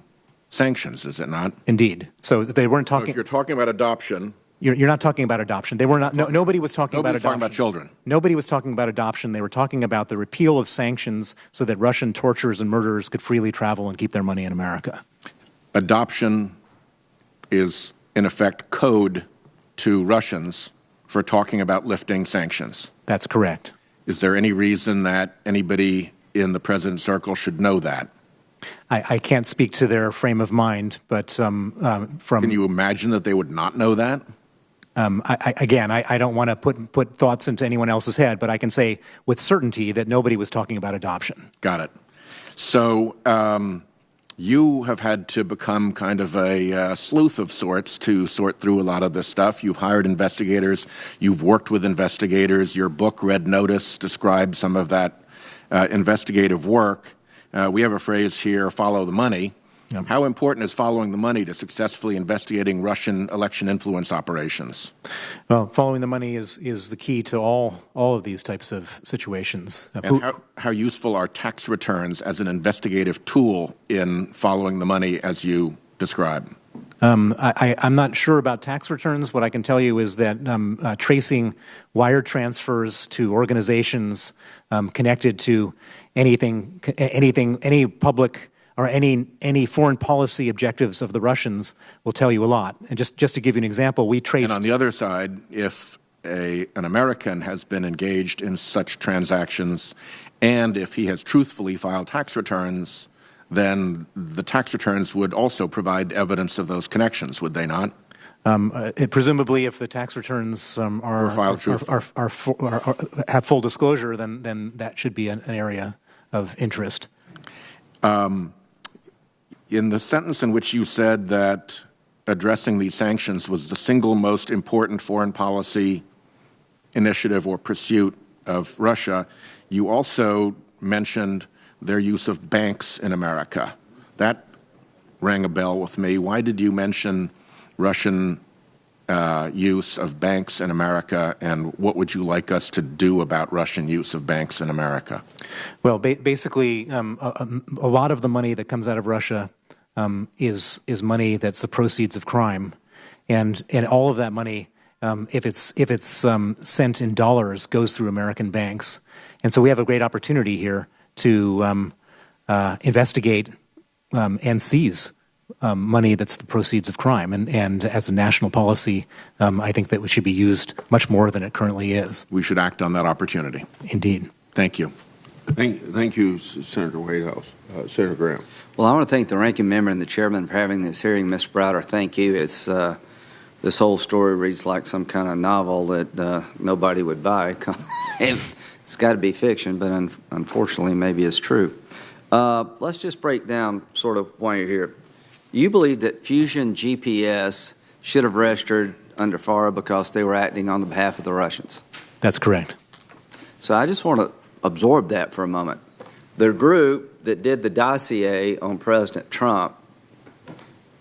sanctions, is it not? Indeed. So they weren't talking. So if you're talking about adoption, you're not talking about adoption. They were not. Nobody was talking about adoption. Talking about children. Nobody was talking about adoption. They were talking about the repeal of sanctions so that Russian torturers and murderers could freely travel and keep their money in America. Adoption is, in effect, code to Russians for talking about lifting sanctions. That's correct. Is there any reason that anybody in the president's circle should know that? I can't speak to their frame of mind, but from... Can you imagine that they would not know that? I don't want to put thoughts into anyone else's head, but I can say with certainty that nobody was talking about adoption. Got it. So you have had to become kind of a sleuth of sorts to sort through a lot of this stuff. You've hired investigators. You've worked with investigators. Your book, Red Notice, describes some of that investigative work. We have a phrase here, follow the money. Yep. How important is following the money to successfully investigating Russian election influence operations? Well, following the money is the key to all of these types of situations. And how useful are tax returns as an investigative tool in following the money as you describe? I'm not sure about tax returns. What I can tell you is that tracing wire transfers to organizations connected to any public or any foreign policy objectives of the Russians will tell you a lot. And just to give you an example, we traced... And on the other side, if an American has been engaged in such transactions and if he has truthfully filed tax returns, then the tax returns would also provide evidence of those connections, would they not? Presumably, if the tax returns have full disclosure, then that should be an area of interest. In the sentence in which you said that addressing these sanctions was the single most important foreign policy initiative or pursuit of Russia, you also mentioned their use of banks in America. That rang a bell with me. Why did you mention Russian use of banks in America, and what would you like us to do about Russian use of banks in America? Well, basically, a lot of the money that comes out of Russia is money that's the proceeds of crime, and all of that money, if it's sent in dollars, goes through American banks, and so we have a great opportunity here to investigate and seize money that's the proceeds of crime, and as a national policy, I think that it should be used much more than it currently is. We should act on that opportunity. Indeed. Thank you. Thank you, Senator Whitehouse. Senator Graham. Well, I want to thank the ranking member and the chairman for having this hearing. Mr. Browder, thank you. It's this whole story reads like some kind of novel that nobody would buy. It's got to be fiction, but unfortunately, maybe it's true. Let's just break down sort of why you're here. You believe that Fusion GPS should have registered under FARA because they were acting on the behalf of the Russians. That's correct. So I just want to absorb that for a moment. The group that did the dossier on President Trump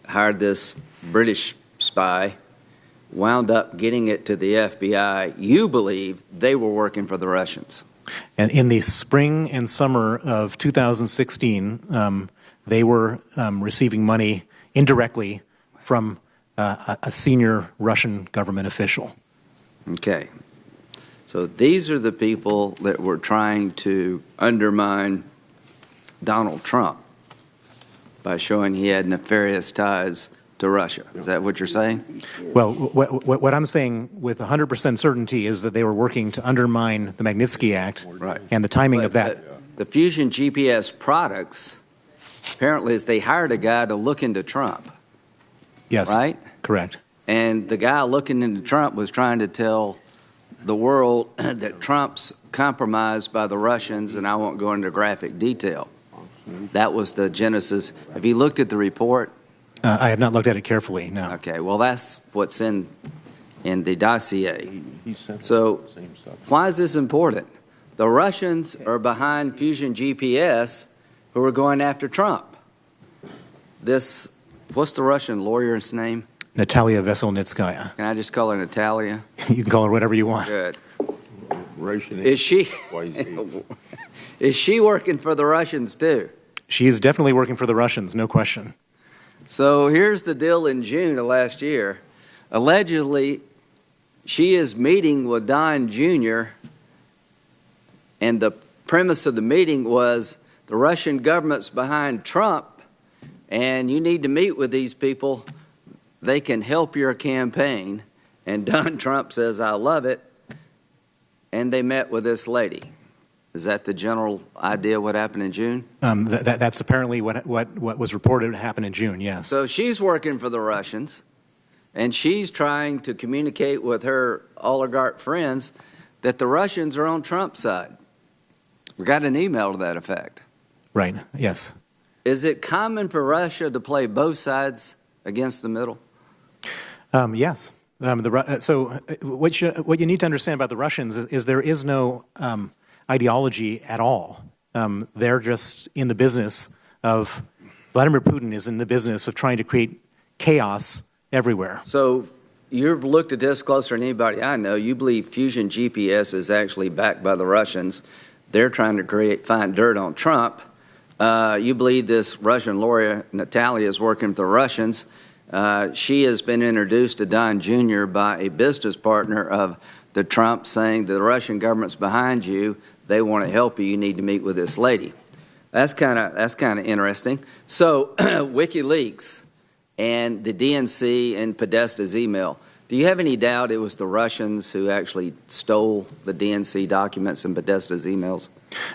hired this British spy, wound up getting it to the FBI. You believe they were working for the Russians. And in the spring and summer of 2016, they were receiving money indirectly from a senior Russian government official. Okay. So these are the people that were trying to undermine Donald Trump by showing he had nefarious ties to Russia. Is that what you're saying? Well, what I'm saying with 100% certainty is that they were working to undermine the Magnitsky Act, Right. and the timing of But that. the Fusion GPS products, apparently, is they hired a guy to look into Trump, Yes. right? Correct. And the guy looking into Trump was trying to tell the world that Trump's compromised by the Russians, and I won't go into graphic detail. That was the genesis. Have you looked at the report? I have not looked at it carefully, no. Okay, well, that's what's in the dossier. So why is this important? The Russians are behind Fusion GPS, who are going after Trump. What's the Russian lawyer's name? Natalia Veselnitskaya. Can I just call her Natalia? You can call her whatever you want. Good. Russian Is she XYZ. is she working for the Russians too? She is definitely working for the Russians, no question. So here's the deal in June of last year. Allegedly, she is meeting with Don Jr., and the premise of the meeting was the Russian government's behind Trump, and you need to meet with these people. They can help your campaign. And Don Trump says, I love it. And they met with this lady. Is that the general idea of what happened in June? That's apparently what was reported happened in June, yes. So she's working for the Russians, and she's trying to communicate with her oligarch friends that the Russians are on Trump's side. We got an email to that effect. Right, yes. Is it common for Russia to play both sides against the middle? Yes. So what you need to understand about the Russians is there is no ideology at all. They're just in the business of, Vladimir Putin is in the business of trying to create chaos everywhere. So you've looked at this closer than anybody I know. You believe Fusion GPS is actually backed by the Russians. They're trying to find dirt on Trump. You believe this Russian lawyer, Natalia, is working for the Russians. She has been introduced to Don Jr. by a business partner of the Trump, saying the Russian government's behind you. They want to help you. You need to meet with this lady. That's kind of interesting. So WikiLeaks and the DNC and Podesta's email. Do you have any doubt it was the Russians who actually stole the DNC documents and Podesta's emails?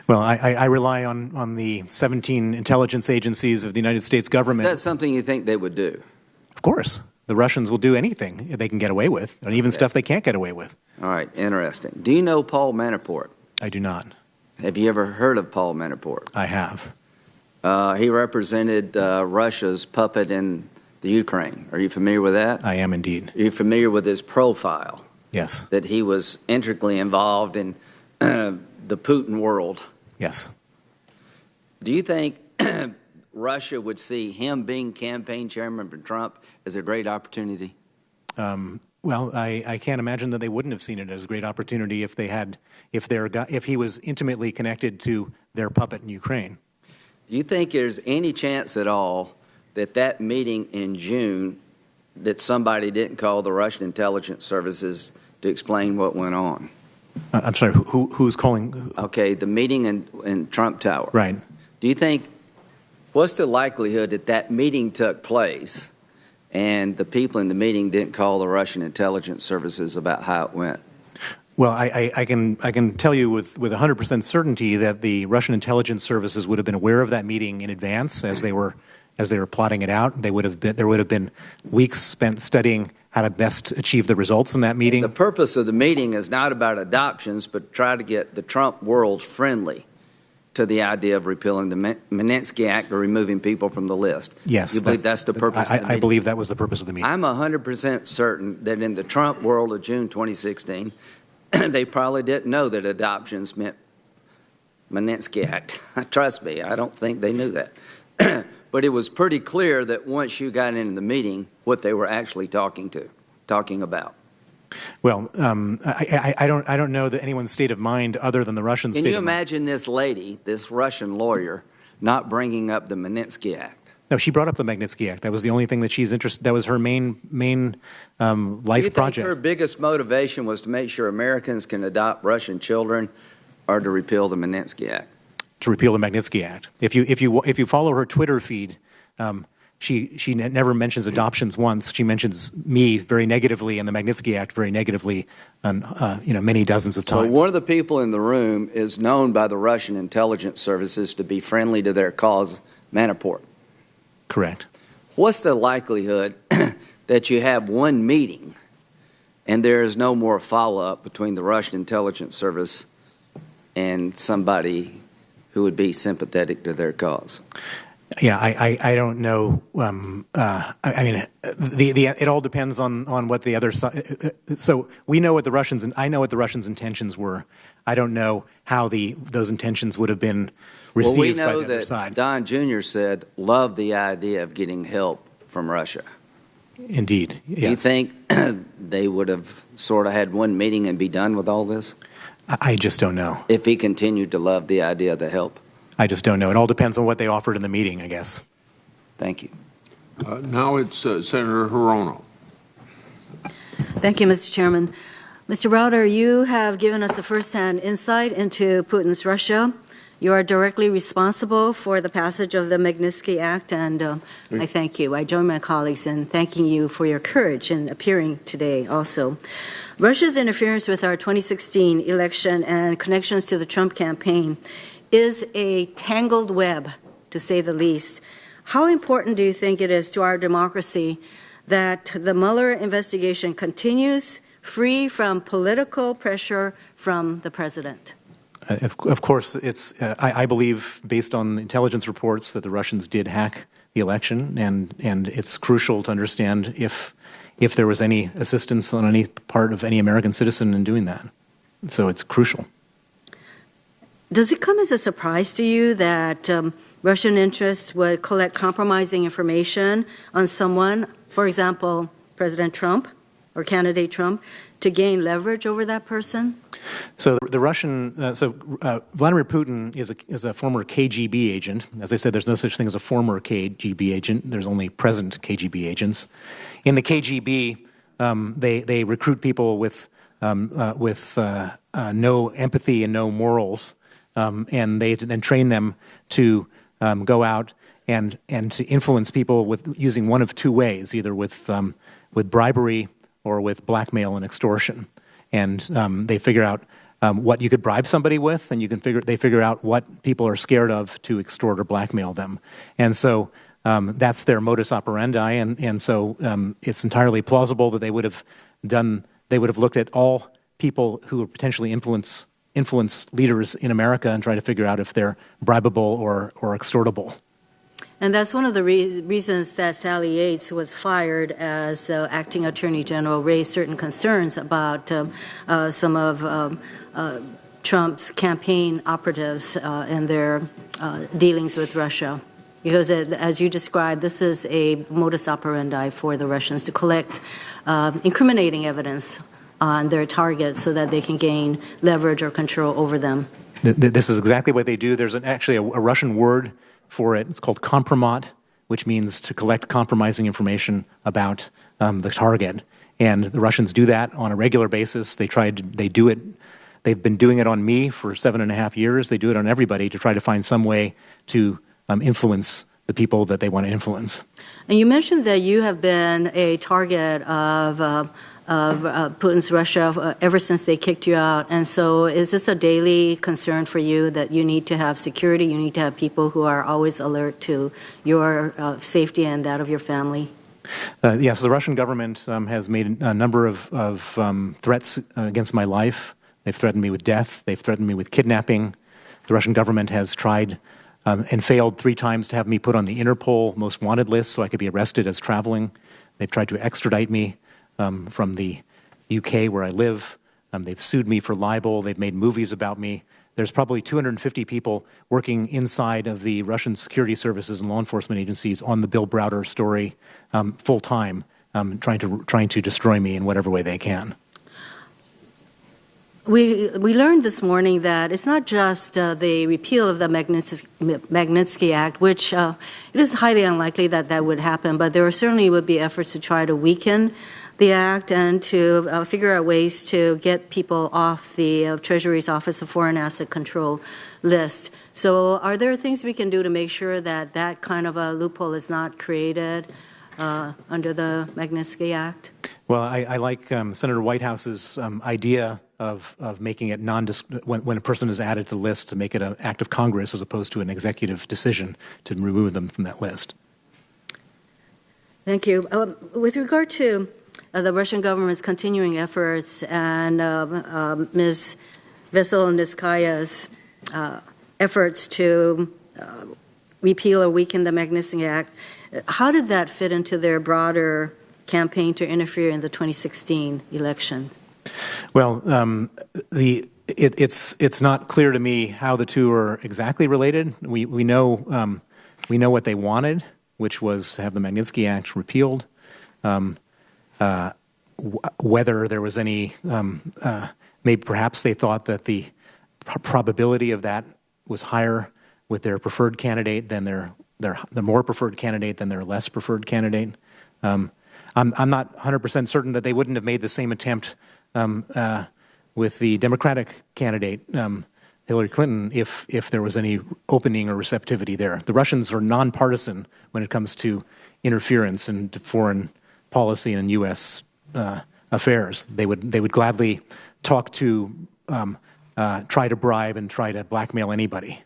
Well, I rely on the 17 intelligence agencies of the United States government. Is that something you think they would do? Of course. The Russians will do anything they can get away with, and even stuff they can't get away with. All right, interesting. Do you know Paul Manafort? I do not. Have you ever heard of Paul Manafort? I have. He represented Russia's puppet in the Ukraine. Are you familiar with that? I am indeed. Are you familiar with his profile? Yes. That he was intricately involved in the Putin world. Yes. Do you think Russia would see him being campaign chairman for Trump as a great opportunity? Well, I can't imagine that they wouldn't have seen it as a great opportunity if he was intimately connected to their puppet in Ukraine. Do you think there's any chance at all that meeting in June that somebody didn't call the Russian intelligence services to explain what went on? I'm sorry, who's calling? Okay, the meeting in Trump Tower. Right. Do you think, what's the likelihood that meeting took place and the people in the meeting didn't call the Russian intelligence services about how it went? Well, I can tell you with 100% certainty that the Russian intelligence services would have been aware of that meeting in advance as they were plotting it out. There would have been weeks spent studying how to best achieve the results in that meeting. The purpose of the meeting is not about adoptions, but try to get the Trump world friendly to the idea of repealing the Magnitsky Act or removing people from the list. Yes. You believe that's the purpose of the meeting? I believe that was the purpose of the meeting. I'm 100% certain that in the Trump world of June 2016, they probably didn't know that adoptions meant Magnitsky Act. Trust me, I don't think they knew that. But it was pretty clear that once you got into the meeting, what they were actually talking about. Well, I don't know that anyone's state of mind other than the Russian state Can you of mind. imagine this lady, this Russian lawyer, not bringing up the Magnitsky Act? No, she brought up the Magnitsky Act. That was the only thing that she's interested. That was her main life Do you project. think her biggest motivation was to make sure Americans can adopt Russian children, or to repeal the Magnitsky Act? To repeal the Magnitsky Act. If you follow her Twitter feed, she never mentions adoptions once. She mentions me very negatively and the Magnitsky Act very negatively, many dozens of times. So one of the people in the room is known by the Russian intelligence services to be friendly to their cause, Manafort. Correct. What's the likelihood that you have one meeting and there is no more follow-up between the Russian intelligence service and somebody who would be sympathetic to their cause? Yeah, I don't know. It all depends on what the other side. So we know what the Russians and I know what the Russians' intentions were. I don't know how those intentions would have been received by the other side. Well, we know that Don Jr. said, "Love the idea of getting help from Russia." Indeed, yes. Do you think they would have sort of had one meeting and be done with all this? I just don't know. If he continued to love the idea of the help. I just don't know. It all depends on what they offered in the meeting, I guess. Thank you. Now it's Senator Hirono. Thank you, Mr. Chairman. Mr. Browder, you have given us a first-hand insight into Putin's Russia. You are directly responsible for the passage of the Magnitsky Act, and I thank you. I join my colleagues in thanking you for your courage in appearing today also. Russia's interference with our 2016 election and connections to the Trump campaign is a tangled web, to say the least. How important do you think it is to our democracy that the Mueller investigation continues free from political pressure from the president? Of course, I believe, based on the intelligence reports, that the Russians did hack the election, and it's crucial to understand if there was any assistance on any part of any American citizen in doing that. So it's crucial. Does it come as a surprise to you that Russian interests would collect compromising information on someone, for example, President Trump or candidate Trump, to gain leverage over that person? So the Russian, Vladimir Putin is a former KGB agent. As I said, there's no such thing as a former KGB agent. There's only present KGB agents. In the KGB, they recruit people with no empathy and no morals. And they then train them to go out and to influence people with using one of two ways, either with bribery or with blackmail and extortion. And they figure out what you could bribe somebody with, and they figure out what people are scared of to extort or blackmail them. And so that's their modus operandi. And so it's entirely plausible that they would have looked at all people who would potentially influence leaders in America and try to figure out if they're bribable or extortable. And that's one of the reasons that Sally Yates was fired as acting attorney general, raised certain concerns about some of Trump's campaign operatives and their dealings with Russia. Because as you described, this is a modus operandi for the Russians to collect incriminating evidence on their targets so that they can gain leverage or control over them. This is exactly what they do. There's actually a Russian word for it. It's called kompromat, which means to collect compromising information about the target. And the Russians do that on a regular basis. They do it. They've been doing it on me for 7.5 years. They do it on everybody to try to find some way to influence the people that they want to influence. And you mentioned that you have been a target of Putin's Russia ever since they kicked you out. And so is this a daily concern for you that you need to have security, you need to have people who are always alert to your safety and that of your family? Yes, the Russian government has made a number of threats against my life. They've threatened me with death. They've threatened me with kidnapping. The Russian government has tried and failed 3 times to have me put on the Interpol most wanted list so I could be arrested as traveling. They've tried to extradite me from the UK where I live. They've sued me for libel. They've made movies about me. There's probably 250 people working inside of the Russian security services and law enforcement agencies on the Bill Browder story full time, trying to destroy me in whatever way they can. We learned this morning that it's not just the repeal of the Magnitsky Act, which it is highly unlikely that would happen, but there certainly would be efforts to try to weaken the act and to figure out ways to get people off the Treasury's Office of Foreign Asset Control list. So are there things we can do to make sure that that kind of a loophole is not created under the Magnitsky Act? Well, I like Senator Whitehouse's idea of making it when a person is added to the list, to make it an act of Congress as opposed to an executive decision to remove them from that list. Thank you. With regard to the Russian government's continuing efforts and Ms. Veselnitskaya's efforts to repeal or weaken the Magnitsky Act, how did that fit into their broader campaign to interfere in the 2016 election? Well, it's not clear to me how the two are exactly related. We know what they wanted, which was to have the Magnitsky Act repealed. Whether there was any, maybe perhaps they thought that the probability of that was higher with their preferred candidate than the more preferred candidate than their less preferred candidate. I'm not 100% certain that they wouldn't have made the same attempt with the Democratic candidate, Hillary Clinton, if there was any opening or receptivity there. The Russians are nonpartisan when it comes to interference into foreign policy and U.S. Affairs. They would gladly talk to, try to bribe and try to blackmail anybody.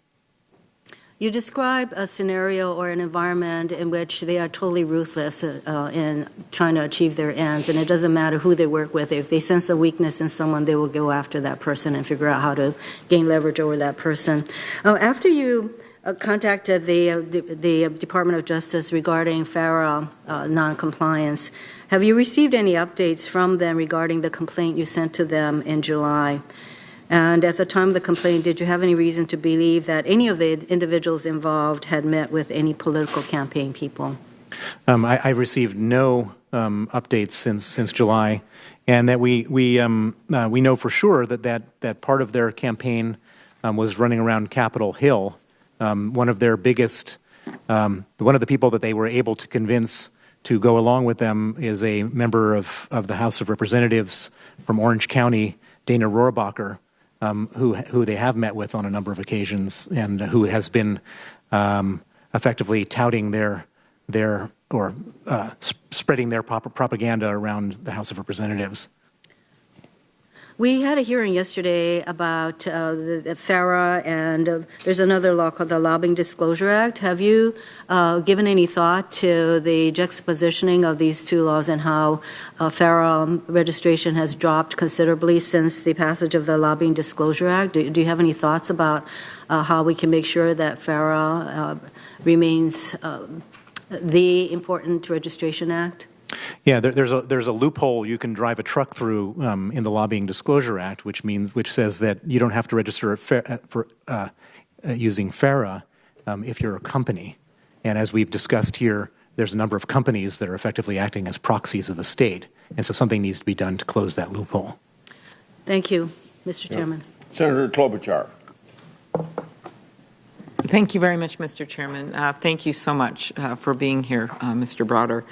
You describe a scenario or an environment in which they are totally ruthless in trying to achieve their ends, and it doesn't matter who they work with. If they sense a weakness in someone, they will go after that person and figure out how to gain leverage over that person. After you contacted the Department of Justice regarding FARA noncompliance, have you received any updates from them regarding the complaint you sent to them in July? And at the time of the complaint, did you have any reason to believe that any of the individuals involved had met with any political campaign people? I received no updates since July, and that we know for sure that part of their campaign was running around Capitol Hill. One of their biggest, one of the people that they were able to convince to go along with them is a member of the House of Representatives from Orange County, Dana Rohrabacher, who they have met with on a number of occasions, and who has been effectively touting spreading their propaganda around the House of Representatives. We had a hearing yesterday about the FARA, and there's another law called the Lobbying Disclosure Act. Have you given any thought to the juxtapositioning of these two laws and how FARA registration has dropped considerably since the passage of the Lobbying Disclosure Act? Do you have any thoughts about how we can make sure that FARA remains the important registration act? Yeah, there's a loophole you can drive a truck through in the Lobbying Disclosure Act, which says that you don't have to register for using FARA if you're a company. And as we've discussed here, there's a number of companies that are effectively acting as proxies of the state, and so something needs to be done to close that loophole. Thank you, Mr. Chairman. Senator Klobuchar. Thank you very much, Mr. Chairman. Thank you so much for being here, Mr. Browder.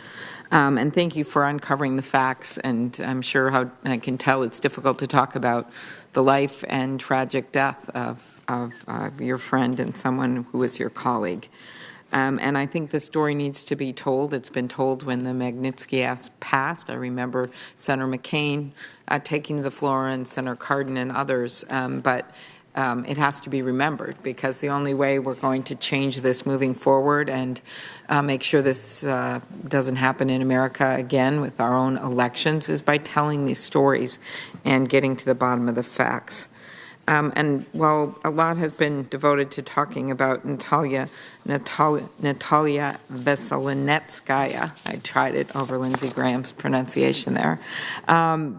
And thank you for uncovering the facts. And I'm sure I can tell it's difficult to talk about the life and tragic death of your friend and someone who was your colleague. And I think the story needs to be told. It's been told when the Magnitsky Act passed. I remember Senator McCain taking the floor and Senator Cardin and others. But it has to be remembered, because the only way we're going to change this moving forward and make sure this doesn't happen in America again with our own elections is by telling these stories and getting to the bottom of the facts. And while a lot has been devoted to talking about Natalia Veselnitskaya, I tried it over Lindsey Graham's pronunciation there.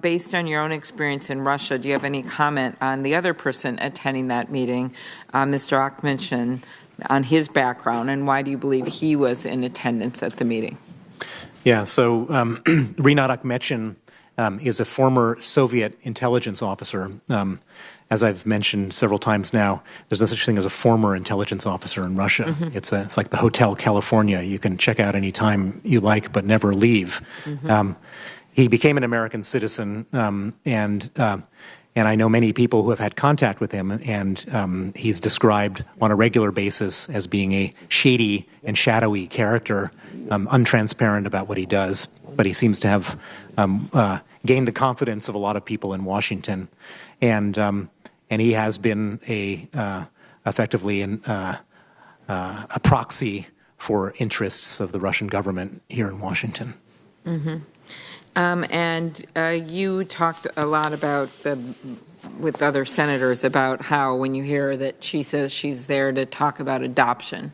Based on your own experience in Russia, do you have any comment on the other person attending that meeting, Mr. Akhmetshin, on his background, and why do you believe he was in attendance at the meeting? Yeah, so Rinat Akhmetshin is a former Soviet intelligence officer. As I've mentioned several times now, there's no such thing as a former intelligence officer in Russia. Mm-hmm. It's like the Hotel California. You can check out any time you like, but never leave. Mm-hmm. he became an American citizen, and I know many people who have had contact with him, and he's described on a regular basis as being a shady and shadowy character, untransparent about what he does, but he seems to have gained the confidence of a lot of people in Washington, and he has been effectively a proxy for interests of the Russian government here in Washington. Mm-hmm. And you talked a lot about with other senators about how when you hear that she says she's there to talk about adoption,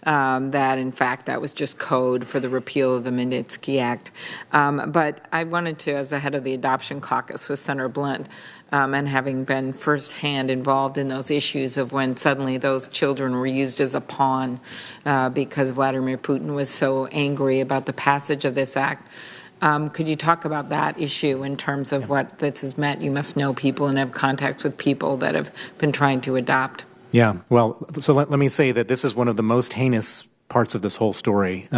that in fact that was just code for the repeal of the Magnitsky Act. But I wanted to, as the head of the adoption caucus with Senator Blunt, and having been firsthand involved in those issues of when suddenly those children were used as a pawn because Vladimir Putin was so angry about the passage of this act. Could you talk about that issue in terms of what this has meant? You must know people and have contacts with people that have been trying to adopt. Yeah, well, so let me say that this is one of the most heinous parts of this whole story.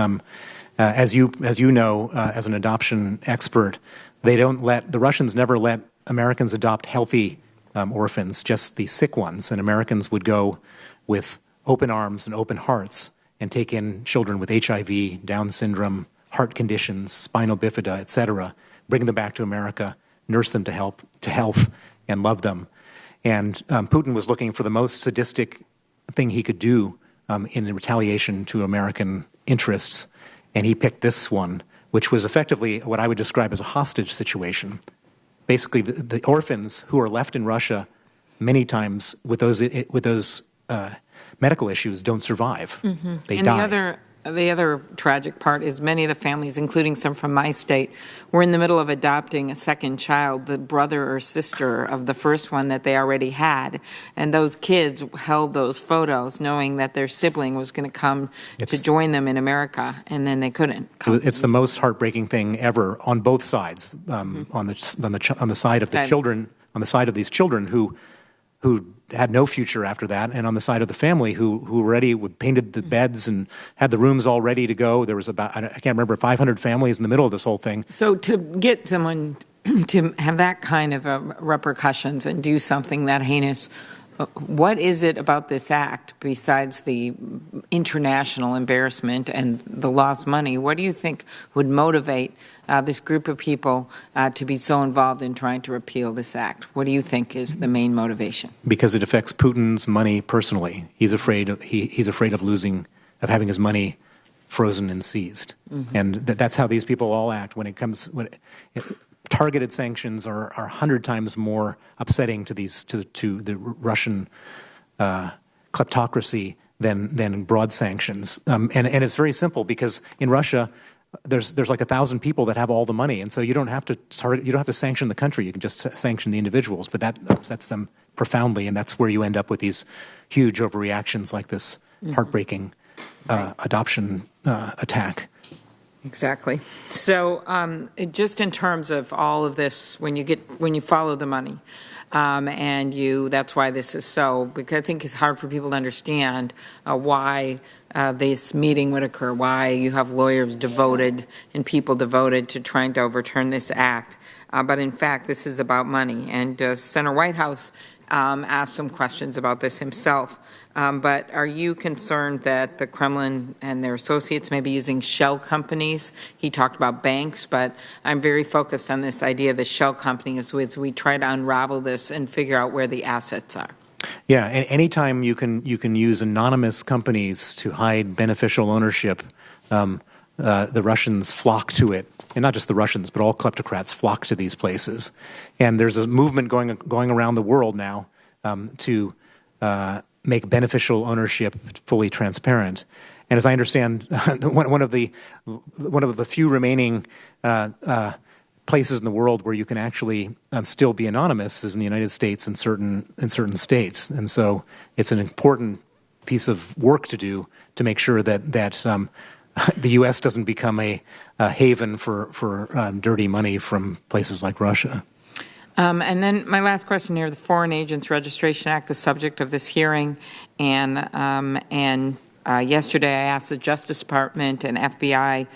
As you know, as an adoption expert, the Russians never let Americans adopt healthy orphans, just the sick ones, and Americans would go with open arms and open hearts and take in children with HIV, Down syndrome, heart conditions, spinal bifida, etc., bring them back to America, nurse them to health, and love them. And Putin was looking for the most sadistic thing he could do in retaliation to American interests, and he picked this one, which was effectively what I would describe as a hostage situation. Basically, the orphans who are left in Russia, many times with those medical issues, don't survive. Mm-hmm. They die. The other tragic part is many of the families, including some from my state, were in the middle of adopting a second child, the brother or sister of the first one that they already had. And those kids held those photos knowing that their sibling was going to come to join them in America, and then they couldn't come. It's the most heartbreaking thing ever on both sides, mm-hmm. on the side of the children, on the side of these children who had no future after that, and on the side of the family who already painted the beds and had the rooms all ready to go. There was about, I can't remember, 500 families in the middle of this whole thing. So to get someone to have that kind of repercussions and do something that heinous, what is it about this act, besides the international embarrassment and the lost money? What do you think would motivate this group of people to be so involved in trying to repeal this act? What do you think is the main motivation? Because it affects Putin's money personally. He's afraid of having his money frozen and seized, mm-hmm. and that's how these people all act when it comes. Targeted sanctions are 100 times more upsetting to the Russian kleptocracy than broad sanctions. And it's very simple, because in Russia there's like 1,000 people that have all the money, and so you don't have to sanction the country. You can just sanction the individuals, but that upsets them profoundly, and that's where you end up with these huge overreactions like this mm-hmm. heartbreaking adoption attack. Exactly. So just in terms of all of this, when you follow the money, that's why this is so, because I think it's hard for people to understand why this meeting would occur, why you have lawyers devoted and people devoted to trying to overturn this act. But in fact, this is about money. And Senator Whitehouse asked some questions about this himself. But are you concerned that the Kremlin and their associates may be using shell companies? He talked about banks, but I'm very focused on this idea of the shell companies as we try to unravel this and figure out where the assets are. Yeah, and anytime you can use anonymous companies to hide beneficial ownership, the Russians flock to it. And not just the Russians, but all kleptocrats flock to these places. And there's a movement going around the world now to make beneficial ownership fully transparent. And as I understand, one of the few remaining places in the world where you can actually still be anonymous is in the United States and certain states. And so it's an important piece of work to do to make sure that the U.S. doesn't become a haven for dirty money from places like Russia. And then my last question here, the Foreign Agents Registration Act, the subject of this hearing. And yesterday I asked the Justice Department and FBI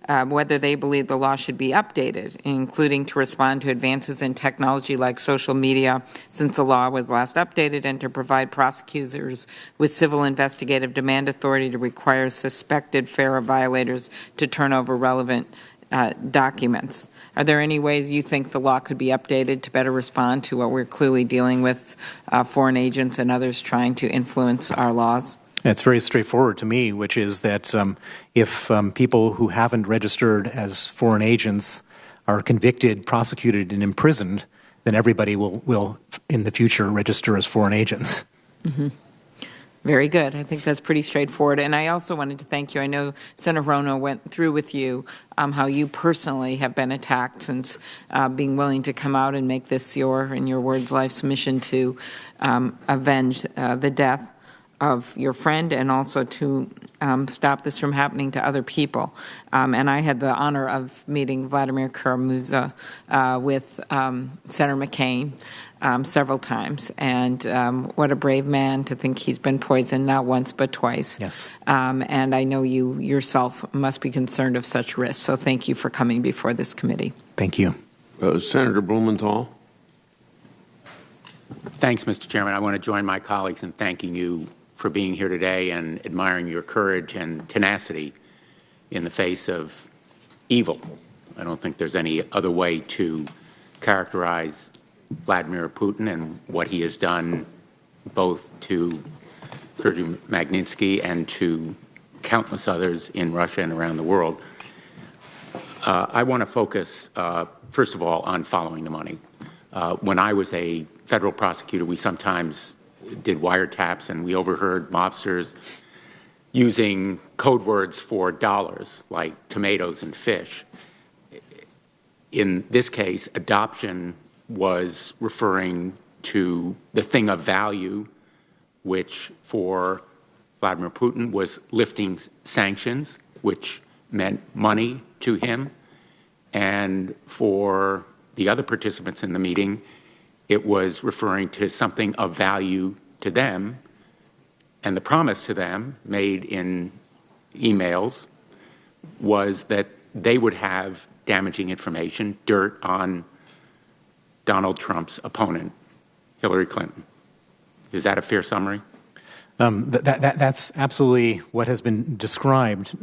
whether they believe the law should be updated, including to respond to advances in technology like social media since the law was last updated, and to provide prosecutors with civil investigative demand authority to require suspected FARA violators to turn over relevant documents. Are there any ways you think the law could be updated to better respond to what we're clearly dealing with, foreign agents and others trying to influence our laws? It's very straightforward to me, which is that if people who haven't registered as foreign agents are convicted, prosecuted, and imprisoned, then everybody will in the future register as foreign agents. Mm-hmm. Very good. I think that's pretty straightforward. And I also wanted to thank you. I know Senator Rono went through with you how you personally have been attacked since being willing to come out and make this your, in your words, life's mission to avenge the death of your friend and also to stop this from happening to other people. And I had the honor of meeting Vladimir Karamurza with Senator McCain several times. And what a brave man to think he's been poisoned not once but twice. Yes. And I know you yourself must be concerned of such risks. So thank you for coming before this committee. Thank you. Senator Blumenthal. Thanks, Mr. Chairman. I want to join my colleagues in thanking you for being here today and admiring your courage and tenacity in the face of evil. I don't think there's any other way to characterize Vladimir Putin and what he has done both to Sergei Magnitsky and to countless others in Russia and around the world. I want to focus, first of all, on following the money. When I was a federal prosecutor, we sometimes did wiretaps, and we overheard mobsters using code words for dollars, like tomatoes and fish. In this case, adoption was referring to the thing of value, which for Vladimir Putin was lifting sanctions, which meant money to him. And for the other participants in the meeting, it was referring to something of value to them, and the promise to them made in emails was that they would have damaging information, dirt on Donald Trump's opponent, Hillary Clinton. Is that a fair summary? That's absolutely what has been described.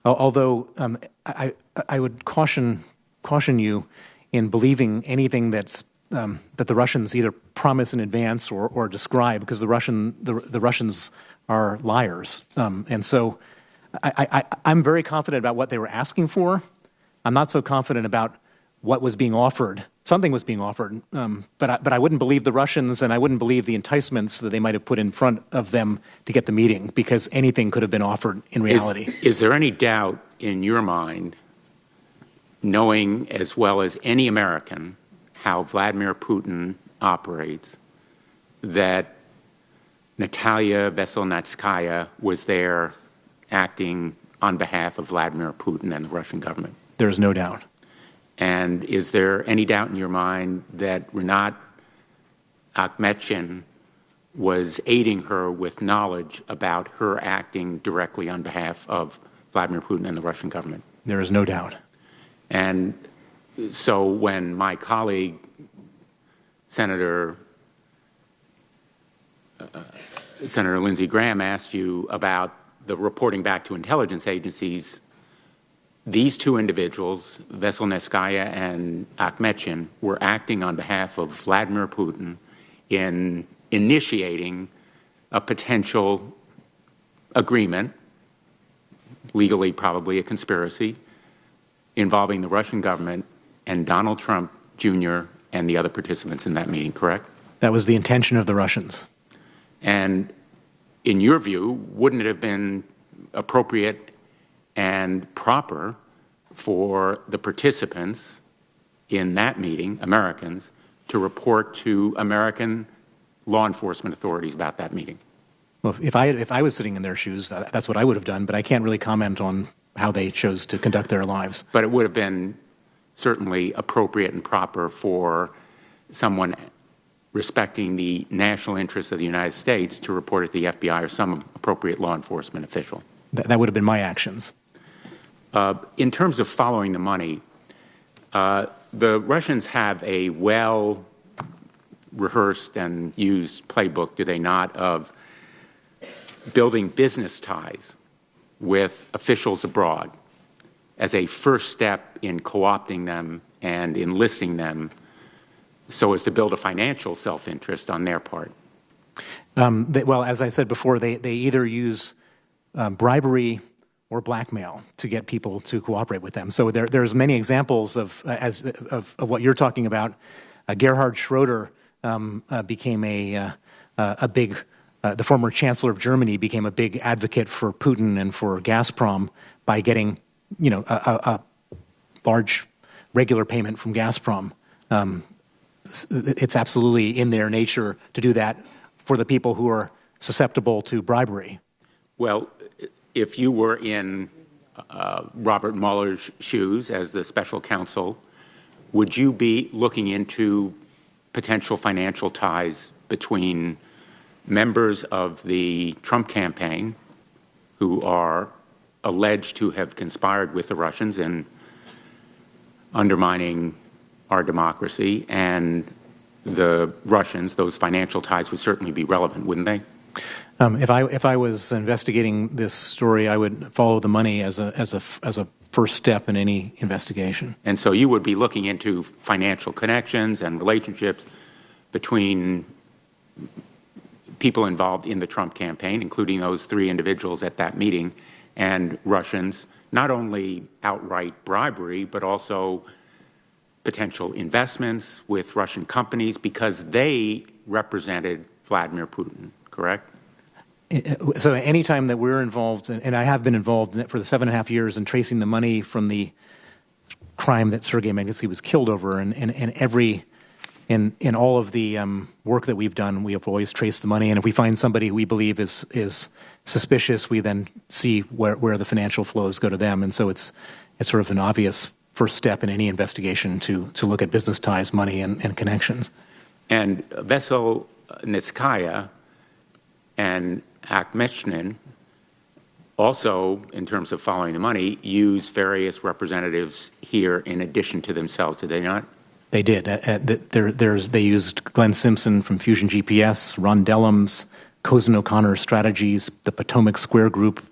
Although I would caution you in believing anything that's that the Russians either promise in advance or describe, because the Russians are liars. And so I'm very confident about what they were asking for. I'm not so confident about what was being offered. Something was being offered, but I wouldn't believe the Russians, and I wouldn't believe the enticements that they might have put in front of them to get the meeting, because anything could have been offered in reality. Is there any doubt in your mind, knowing as well as any American how Vladimir Putin operates, that Natalia Veselnitskaya was there acting on behalf of Vladimir Putin and the Russian government? There is no doubt. And is there any doubt in your mind that Rinat Akhmetshin was aiding her with knowledge about her acting directly on behalf of Vladimir Putin and the Russian government? There is no doubt. And so when my colleague, Senator Lindsey Graham, asked you about the reporting back to intelligence agencies, these two individuals, Veselnitskaya and Akhmetshin, were acting on behalf of Vladimir Putin in initiating a potential agreement, legally probably a conspiracy, involving the Russian government and Donald Trump Jr. and the other participants in that meeting, correct? That was the intention of the Russians. And in your view, wouldn't it have been appropriate and proper for the participants in that meeting, Americans, to report to American law enforcement authorities about that meeting? Well, if I was sitting in their shoes, that's what I would have done, but I can't really comment on how they chose to conduct their lives. But it would have been certainly appropriate and proper for someone respecting the national interests of the United States to report it to the FBI or some appropriate law enforcement official. That would have been my actions. In terms of following the money, the Russians have a well-rehearsed and used playbook, do they not, of building business ties with officials abroad as a first step in co-opting them and enlisting them so as to build a financial self-interest on their part. Well, as I said before, they either use bribery or blackmail to get people to cooperate with them. So there's many examples of what you're talking about. Gerhard Schroeder became the former chancellor of Germany became a big advocate for Putin and for Gazprom by getting, a large regular payment from Gazprom. It's absolutely in their nature to do that for the people who are susceptible to bribery. Well, if you were in Robert Mueller's shoes as the special counsel, would you be looking into potential financial ties between members of the Trump campaign who are alleged to have conspired with the Russians in undermining our democracy, and the Russians? Those financial ties would certainly be relevant, wouldn't they? If I was investigating this story, I would follow the money as a first step in any investigation. And so you would be looking into financial connections and relationships between people involved in the Trump campaign, including those 3 individuals at that meeting, and Russians, not only outright bribery, but also potential investments with Russian companies because they represented Vladimir Putin, correct? So anytime that we're involved, and I have been involved for the 7.5 years in tracing the money from the crime that Sergei Magnitsky was killed over, and in all of the work that we've done, we have always traced the money. And if we find somebody who we believe is suspicious, we then see where the financial flows go to them. And so it's sort of an obvious first step in any investigation to look at business ties, money, and connections. And Veselnitskaya and Akhmetshin also, in terms of following the money, use various representatives here in addition to themselves, did they not? They did. They used Glenn Simpson from Fusion GPS, Ron Dellums, Cozen O'Connor Strategies, the Potomac Square Group,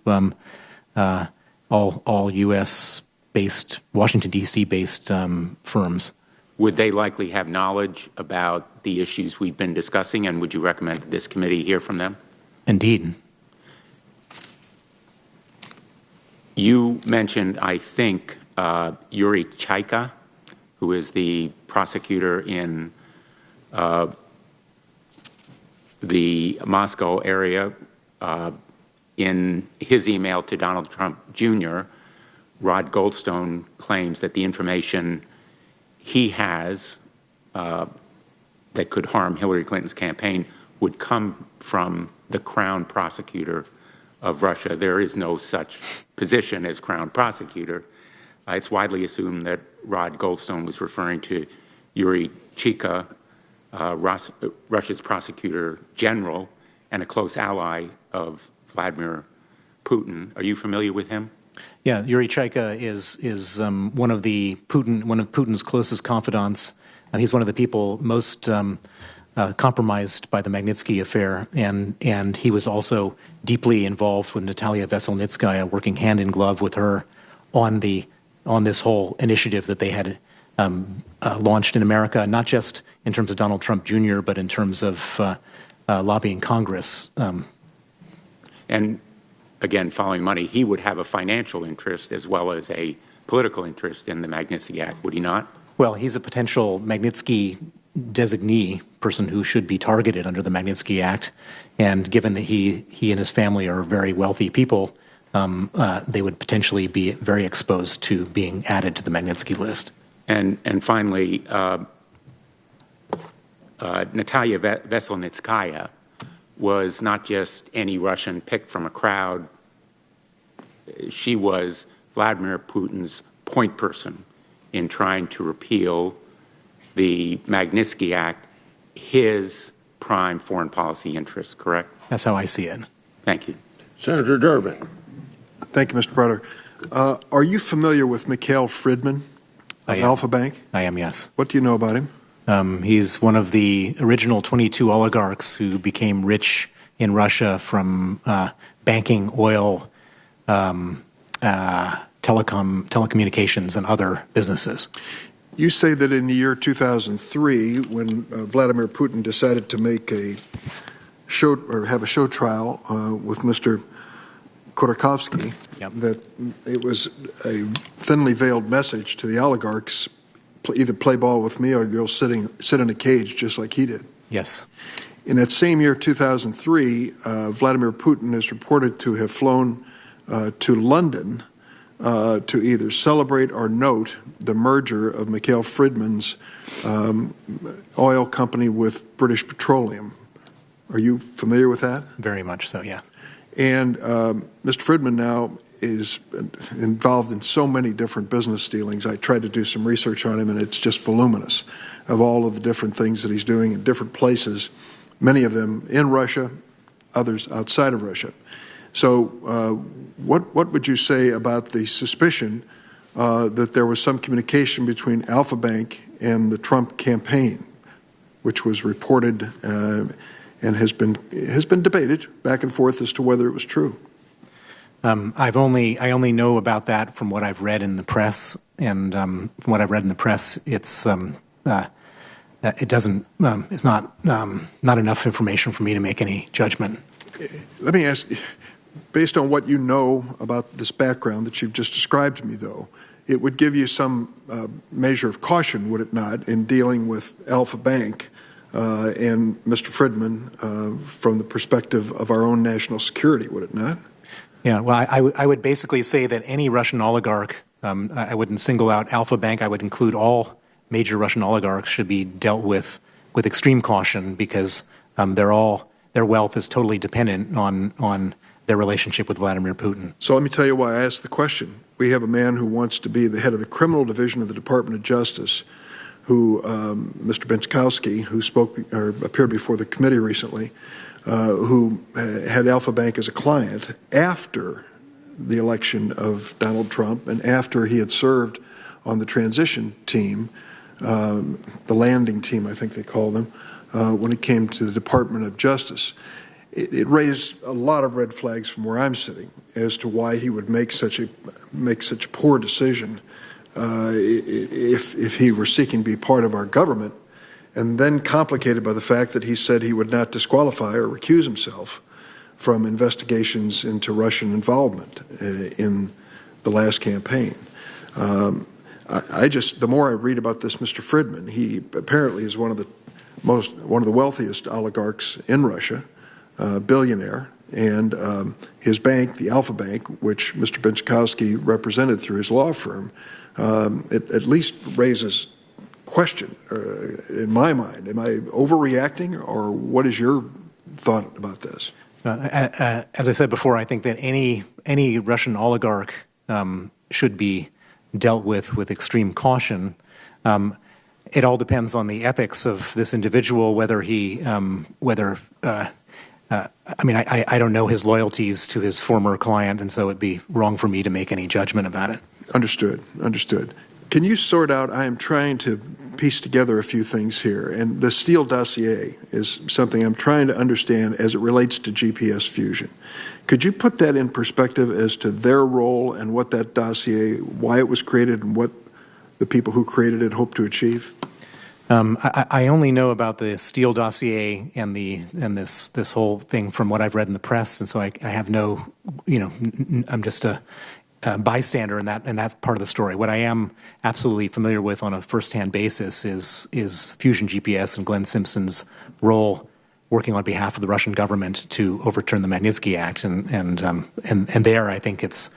all U.S.-based, Washington, D.C.-based firms. Would they likely have knowledge about the issues we've been discussing, and would you recommend that this committee hear from them? Indeed. You mentioned, I think, Yuri Chaika, who is the prosecutor in the Moscow area. In his email to Donald Trump Jr., Rod Goldstone claims that the information he has that could harm Hillary Clinton's campaign would come from the Crown Prosecutor of Russia. There is no such position as Crown Prosecutor. It's widely assumed that Rod Goldstone was referring to Yuri Chaika, Russia's Prosecutor General and a close ally of Vladimir Putin. Are you familiar with him? Yeah, Yuri Chaika is one of Putin's closest confidants. He's one of the people most compromised by the Magnitsky affair, and he was also deeply involved with Natalia Veselnitskaya, working hand in glove with her on this whole initiative that they had launched in America, not just in terms of Donald Trump Jr., but in terms of lobbying Congress. And again, following money, he would have a financial interest as well as a political interest in the Magnitsky Act, would he not? Well, he's a potential Magnitsky designee, person who should be targeted under the Magnitsky Act, and given that he and his family are very wealthy people, they would potentially be very exposed to being added to the Magnitsky list. And finally, Natalia Veselnitskaya was not just any Russian picked from a crowd. She was Vladimir Putin's point person in trying to repeal the Magnitsky Act, his prime foreign policy interest, correct? That's how I see it. Thank you. Senator Durbin. Thank you, Mr. Browder. Are you familiar with Mikhail Fridman of Alpha Bank? I am, yes. What do you know about him? He's one of the original 22 oligarchs who became rich in Russia from banking, oil, telecommunications, and other businesses. You say that in the year 2003, when Vladimir Putin decided to make a show or have a show trial with Mr. Khodorkovsky, Yep. that it was a thinly veiled message to the oligarchs: either play ball with me or you'll sit in a cage just like he did. Yes. In that same year, 2003, Vladimir Putin is reported to have flown to London to either celebrate or note the merger of Mikhail Fridman's oil company with British Petroleum. Are you familiar with that? Very much so, yes. And Mr. Fridman now is involved in so many different business dealings. I tried to do some research on him, and it's just voluminous of all of the different things that he's doing in different places, many of them in Russia, others outside of Russia. So what would you say about the suspicion that there was some communication between Alpha Bank and the Trump campaign, which was reported and has been debated back and forth as to whether it was true? I only know about that from what I've read in the press, and from what I've read in the press, it's not enough information for me to make any judgment. Let me ask, based on what you know about this background that you've just described to me, though, it would give you some measure of caution, would it not, in dealing with Alpha Bank and Mr. Fridman from the perspective of our own national security, would it not? Yeah, well, I would basically say that any Russian oligarch, I wouldn't single out Alpha Bank, I would include all major Russian oligarchs should be dealt with extreme caution, because their wealth is totally dependent on their relationship with Vladimir Putin. So let me tell you why I asked the question. We have a man who wants to be the head of the criminal division of the Department of Justice, who Mr. Benchkowski, who appeared before the committee recently, who had Alpha Bank as a client after the election of Donald Trump and after he had served on the transition team, the landing team, I think they called them, when it came to the Department of Justice. It raised a lot of red flags from where I'm sitting as to why he would make such a poor decision if he were seeking to be part of our government, and then complicated by the fact that he said he would not disqualify or recuse himself from investigations into Russian involvement in the last campaign. The more I read about this Mr. Fridman, he apparently is one of the wealthiest oligarchs in Russia, billionaire, and his bank, the Alpha Bank, which Mr. Benchkowski represented through his law firm, it at least raises question in my mind. Am I overreacting, or what is your thought about this? As I said before, I think that any Russian oligarch should be dealt with extreme caution. It all depends on the ethics of this individual, whether he, I don't know his loyalties to his former client, and so it'd be wrong for me to make any judgment about it. Understood. Can you sort out, I am trying to piece together a few things here, and the Steele dossier is something I'm trying to understand as it relates to GPS fusion. Could you put that in perspective as to their role and what that dossier, why it was created, and what the people who created it hope to achieve? I only know about the Steele dossier and this whole thing from what I've read in the press, and so I have no, I'm just a bystander in that part of the story. What I am absolutely familiar with on a first-hand basis is Fusion GPS and Glenn Simpson's role working on behalf of the Russian government to overturn the Magnitsky Act, and there I think it's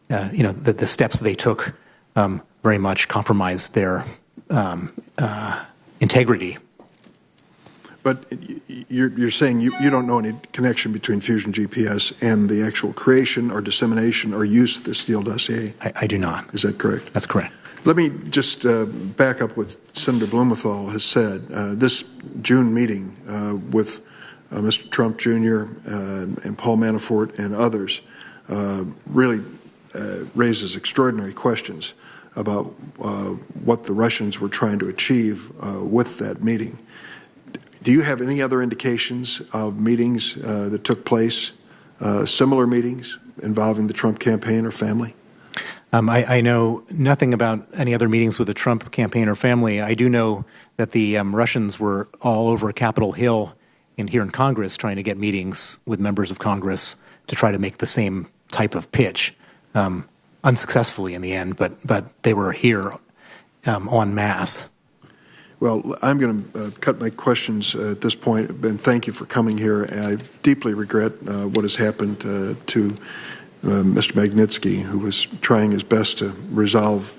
the steps that they took very much compromised their integrity. But you're saying you don't know any connection between Fusion GPS and the actual creation or dissemination or use of the Steele dossier? I do not. Is that correct? That's correct. Let me just back up what Senator Blumenthal has said. This June meeting with Mr. Trump Jr. And Paul Manafort and others really raises extraordinary questions about what the Russians were trying to achieve with that meeting. Do you have any other indications of meetings that took place, similar meetings involving the Trump campaign or family? I know nothing about any other meetings with the Trump campaign or family. I do know that the Russians were all over Capitol Hill here in Congress trying to get meetings with members of Congress to try to make the same type of pitch, unsuccessfully in the end, but they were here en masse. Well, I'm going to cut my questions at this point, and thank you for coming here. I deeply regret what has happened to Mr. Magnitsky, who was trying his best to resolve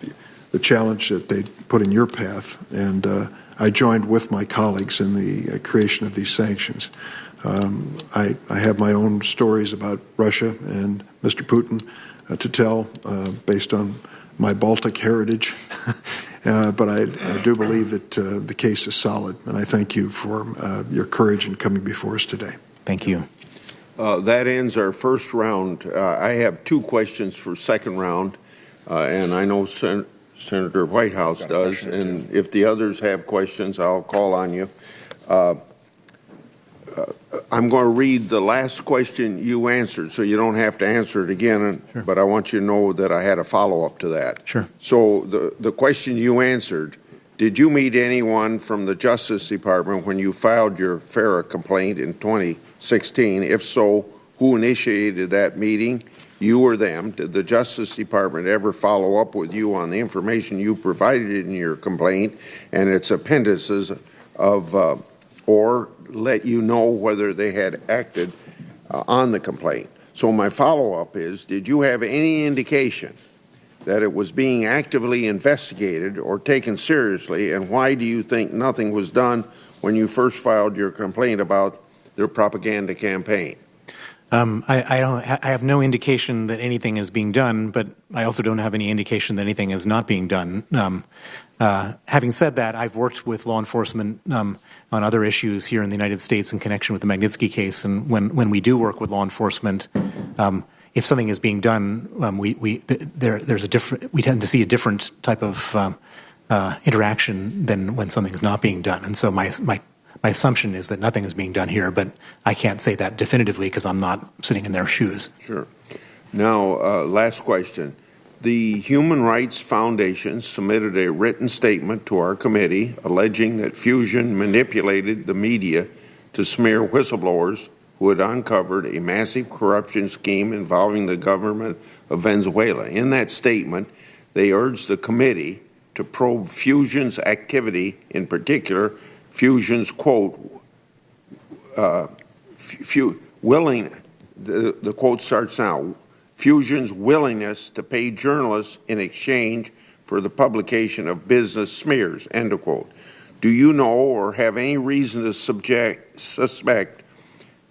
the challenge that they put in your path, and I joined with my colleagues in the creation of these sanctions. I have my own stories about Russia and Mr. Putin to tell based on my Baltic heritage, but I do believe that the case is solid, and I thank you for your courage in coming before us today. Thank you. That ends our first round. I have two questions for second round, and I know Senator Whitehouse does, and if the others have questions, I'll call on you. I'm going to read the last question you answered, so you don't have to answer it again, Sure. But I want you to know that I had a follow-up to that. Sure. So the question you answered, did you meet anyone from the Justice Department when you filed your FARA complaint in 2016? If so, who initiated that meeting, you or them? Did the Justice Department ever follow up with you on the information you provided in your complaint and its appendices of, or let you know whether they had acted on the complaint? So my follow-up is, did you have any indication that it was being actively investigated or taken seriously, and why do you think nothing was done when you first filed your complaint about their propaganda campaign? I have no indication that anything is being done, but I also don't have any indication that anything is not being done. Having said that, I've worked with law enforcement on other issues here in the United States in connection with the Magnitsky case, and when we do work with law enforcement, if something is being done, we tend to see a different type of interaction than when something is not being done. And so my assumption is that nothing is being done here, but I can't say that definitively because I'm not sitting in their shoes. Sure. Now, last question. The Human Rights Foundation submitted a written statement to our committee alleging that Fusion manipulated the media to smear whistleblowers who had uncovered a massive corruption scheme involving the government of Venezuela. In that statement, they urged the committee to probe Fusion's activity, in particular, Fusion's, quote, the quote starts now, Fusion's willingness to pay journalists in exchange for the publication of business smears, end of quote. Do you know or have any reason to suspect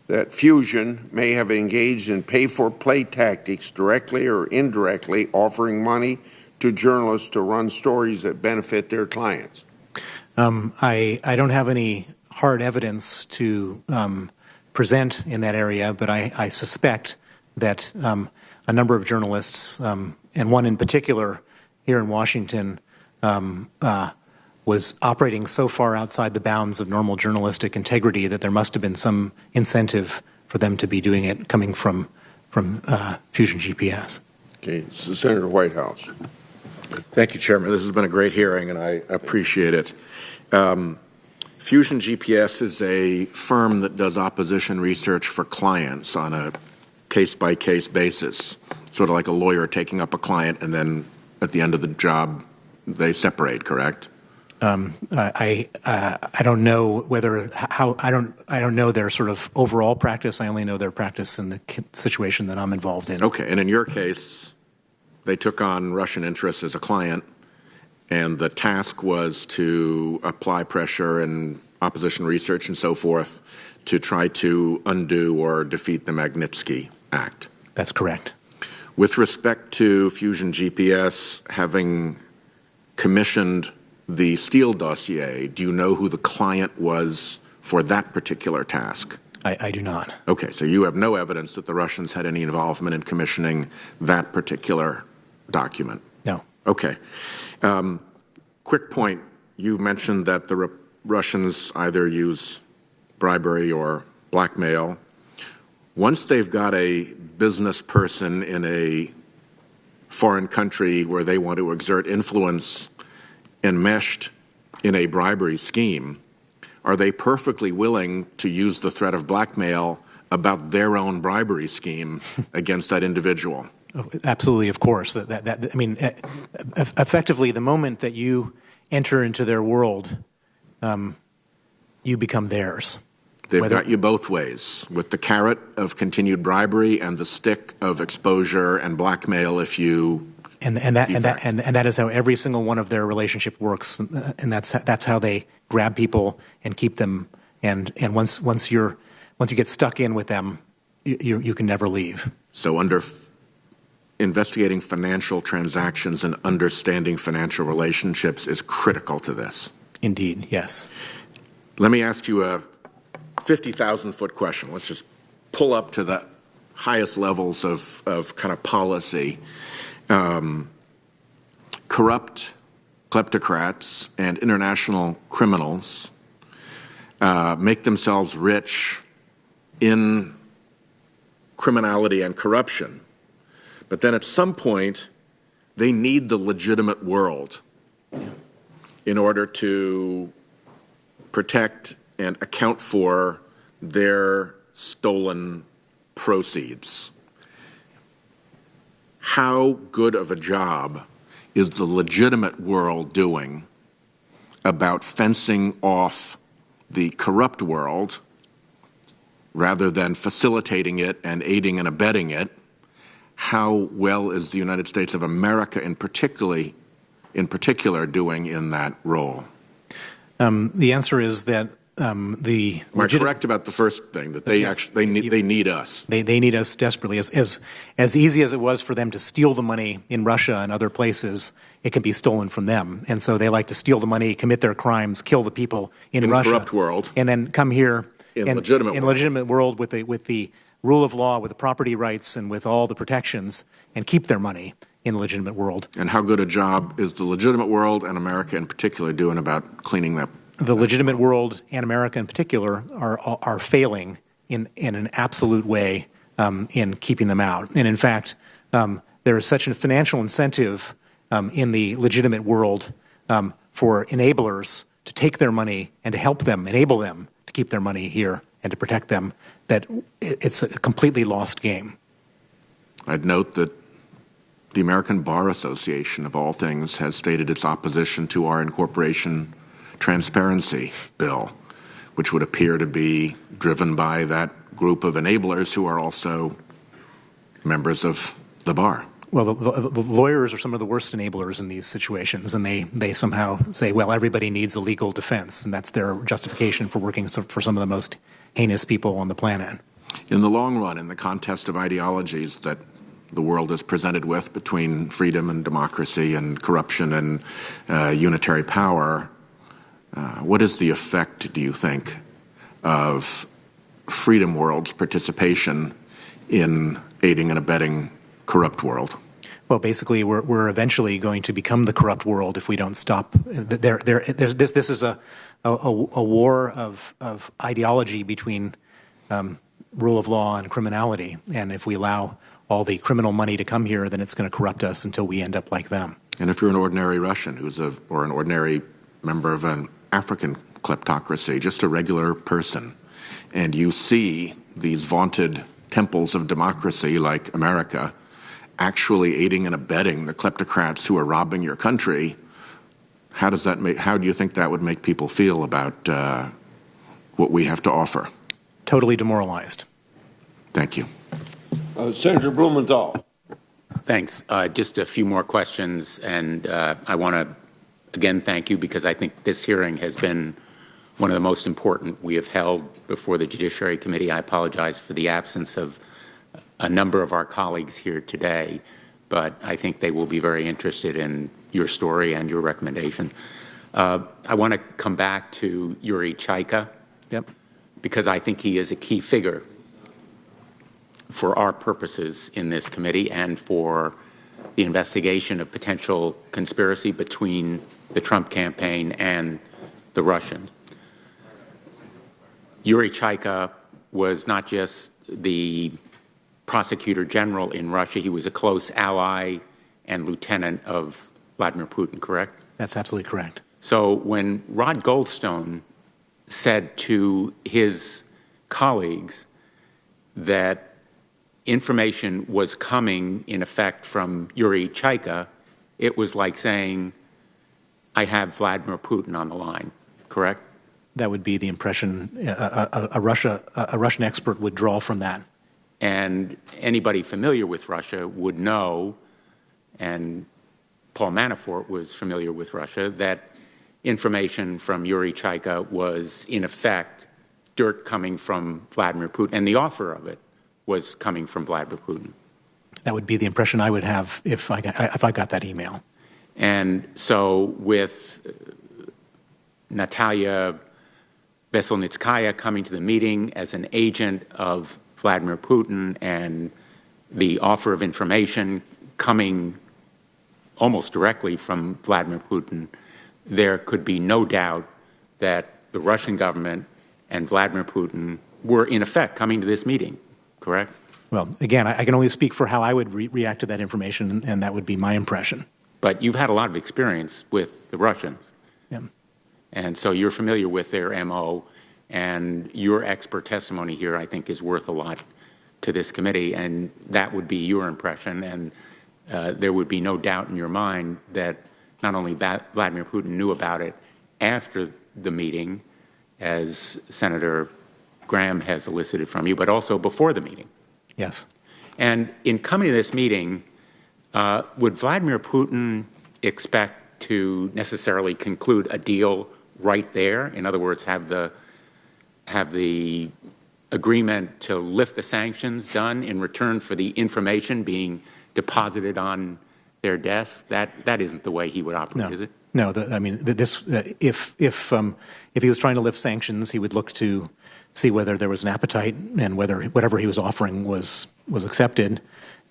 that Fusion may have engaged in pay-for-play tactics directly or indirectly, offering money to journalists to run stories that benefit their clients? I don't have any hard evidence to present in that area, but I suspect that a number of journalists, and one in particular here in Washington, was operating so far outside the bounds of normal journalistic integrity that there must have been some incentive for them to be doing it coming from Fusion GPS. Okay, so Senator Whitehouse. Thank you, Chairman. This has been a great hearing, and I appreciate it. Fusion GPS is a firm that does opposition research for clients on a case-by-case basis, sort of like a lawyer taking up a client, and then at the end of the job, they separate, correct? I don't know I don't know their sort of overall practice. I only know their practice in the situation that I'm involved in. Okay, and in your case, they took on Russian interests as a client, and the task was to apply pressure and opposition research and so forth to try to undo or defeat the Magnitsky Act. That's correct. With respect to Fusion GPS having commissioned the Steele dossier, do you know who the client was for that particular task? I do not. Okay, so you have no evidence that the Russians had any involvement in commissioning that particular document? No. Okay. Quick point. You mentioned that the Russians either use bribery or blackmail. Once they've got a business person in a foreign country where they want to exert influence enmeshed in a bribery scheme, are they perfectly willing to use the threat of blackmail about their own bribery scheme against that individual? Absolutely, of course. I mean, effectively, the moment that you enter into their world, you become theirs. They've got you both ways, with the carrot of continued bribery and the stick of exposure and blackmail if you and that is how every single one of their relationship works, and that's how they grab people and keep them. And once you get stuck in with them, you can never leave. So investigating financial transactions and understanding financial relationships is critical to this. Indeed, yes. Let me ask you a 50,000-foot question. Let's just pull up to the highest levels of kind of policy. Corrupt kleptocrats and international criminals make themselves rich in criminality and corruption. But then at some point, they need the legitimate world in order to protect and account for their stolen proceeds. How good of a job is the legitimate world doing about fencing off the corrupt world rather than facilitating it and aiding and abetting it? How well is the United States of America in particular doing in that role? The answer is that Am I correct about the first thing, that they need us? They need us desperately. As easy as it was for them to steal the money in Russia and other places, it can be stolen from them. And so they like to steal the money, commit their crimes, kill the people in Russia, corrupt world, and then come here in legitimate world with the rule of law, with the property rights, and with all the protections, and keep their money in the legitimate world. And how good a job is the legitimate world and America in particular doing about cleaning that? The legitimate world and America in particular are failing in an absolute way in keeping them out. And in fact, there is such a financial incentive in the legitimate world for enablers to take their money and to help them, enable them to keep their money here and to protect them, that it's a completely lost game. I'd note that the American Bar Association, of all things, has stated its opposition to our incorporation transparency bill, which would appear to be driven by that group of enablers who are also members of the bar. Well, the lawyers are some of the worst enablers in these situations, and they somehow say, well, everybody needs a legal defense, and that's their justification for working for some of the most heinous people on the planet. In the long run, in the contest of ideologies that the world is presented with between freedom and democracy and corruption and unitary power, what is the effect, do you think, of freedom world's participation in aiding and abetting corrupt world? Well, basically, we're eventually going to become the corrupt world if we don't stop. This is a war of ideology between rule of law and criminality, and if we allow all the criminal money to come here, then it's going to corrupt us until we end up like them. And if you're an ordinary Russian or an ordinary member of an African kleptocracy, just a regular person, and you see these vaunted temples of democracy like America actually aiding and abetting the kleptocrats who are robbing your country, how do you think that would make people feel about what we have to offer? Totally demoralized. Thank you. Senator Blumenthal. Thanks. Just a few more questions, and I want to again thank you because I think this hearing has been one of the most important we have held before the Judiciary Committee. I apologize for the absence of a number of our colleagues here today, but I think they will be very interested in your story and your recommendation. I want to come back to Yuri Chaika. Yep. because I think he is a key figure for our purposes in this committee and for the investigation of potential conspiracy between the Trump campaign and the Russians. Yuri Chaika was not just the prosecutor general in Russia, he was a close ally and lieutenant of Vladimir Putin, correct? That's absolutely correct. So when Rod Goldstone said to his colleagues that information was coming, in effect, from Yuri Chaika, it was like saying, I have Vladimir Putin on the line, correct? That would be the impression a Russian expert would draw from that. And anybody familiar with Russia would know, and Paul Manafort was familiar with Russia, that information from Yuri Chaika was, in effect, dirt coming from Vladimir Putin, and the offer of it was coming from Vladimir Putin. That would be the impression I would have if I got that email. And so with Natalia Veselnitskaya coming to the meeting as an agent of Vladimir Putin and the offer of information coming almost directly from Vladimir Putin, there could be no doubt that the Russian government and Vladimir Putin were, in effect, coming to this meeting, correct? Well, again, I can only speak for how I would react to that information, and that would be my impression. But you've had a lot of experience with the Russians. Yeah. And so you're familiar with their MO, and your expert testimony here, I think, is worth a lot to this committee, and that would be your impression, and there would be no doubt in your mind that not only Vladimir Putin knew about it after the meeting, as Senator Graham has elicited from you, but also before the meeting. Yes. And in coming to this meeting, would Vladimir Putin expect to necessarily conclude a deal right there? In other words, have the agreement to lift the sanctions done in return for the information being deposited on their desks? That isn't the way he would operate, is it? No. If he was trying to lift sanctions, he would look to see whether there was an appetite and whether whatever he was offering was accepted,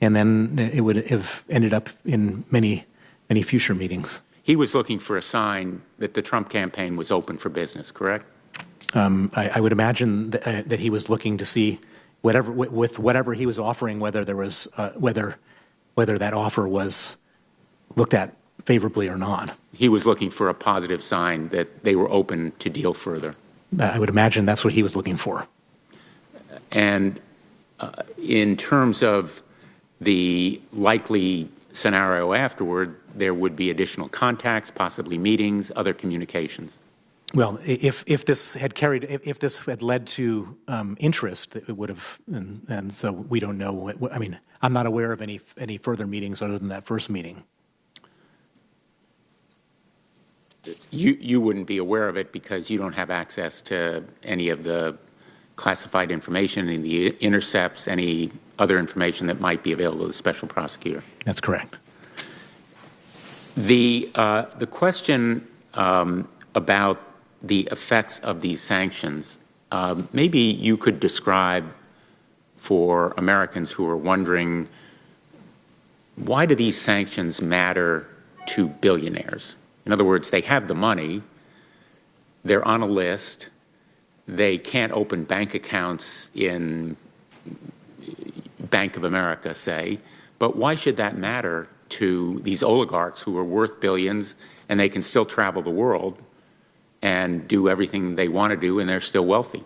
and then it would have ended up in many future meetings. He was looking for a sign that the Trump campaign was open for business, correct? I would imagine that he was looking to see whatever he was offering, whether there was whether that offer was looked at favorably or not. He was looking for a positive sign that they were open to deal further. I would imagine that's what he was looking for. And in terms of the likely scenario afterward, there would be additional contacts, possibly meetings, other communications. Well, if this had led to interest, it would have, and so we don't know. I mean, I'm not aware of any further meetings other than that first meeting. You wouldn't be aware of it because you don't have access to any of the classified information, any of the intercepts, any other information that might be available to the special prosecutor. That's correct. The question about the effects of these sanctions, maybe you could describe for Americans who are wondering, why do these sanctions matter to billionaires? In other words, they have the money, they're on a list, they can't open bank accounts in Bank of America, say, but why should that matter to these oligarchs who are worth billions and they can still travel the world and do everything they want to do and they're still wealthy?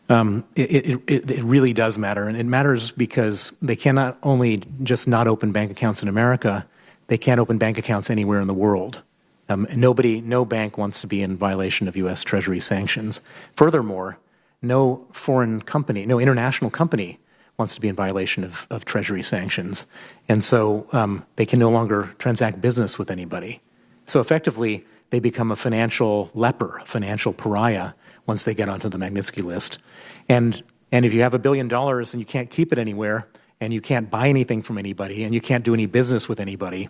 It really does matter, and it matters because they cannot only just not open bank accounts in America, they can't open bank accounts anywhere in the world. No bank wants to be in violation of U.S. Treasury sanctions. Furthermore, no foreign company, no international company wants to be in violation of Treasury sanctions. And so they can no longer transact business with anybody. So effectively, they become a financial leper, a financial pariah once they get onto the Magnitsky list. And if you have $1 billion and you can't keep it anywhere, and you can't buy anything from anybody, and you can't do any business with anybody,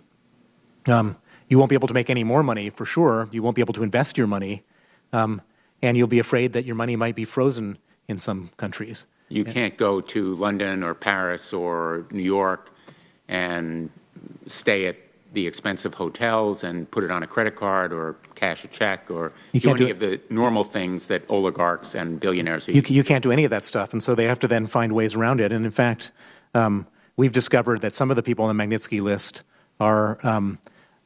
you won't be able to make any more money, for sure. You won't be able to invest your money, and you'll be afraid that your money might be frozen in some countries. You can't go to London or Paris or New York and stay at the expensive hotels and put it on a credit card or cash a check or do any of the normal things that oligarchs and billionaires are using. You can't do any of that stuff, and so they have to then find ways around it. And in fact, we've discovered that some of the people on the Magnitsky list are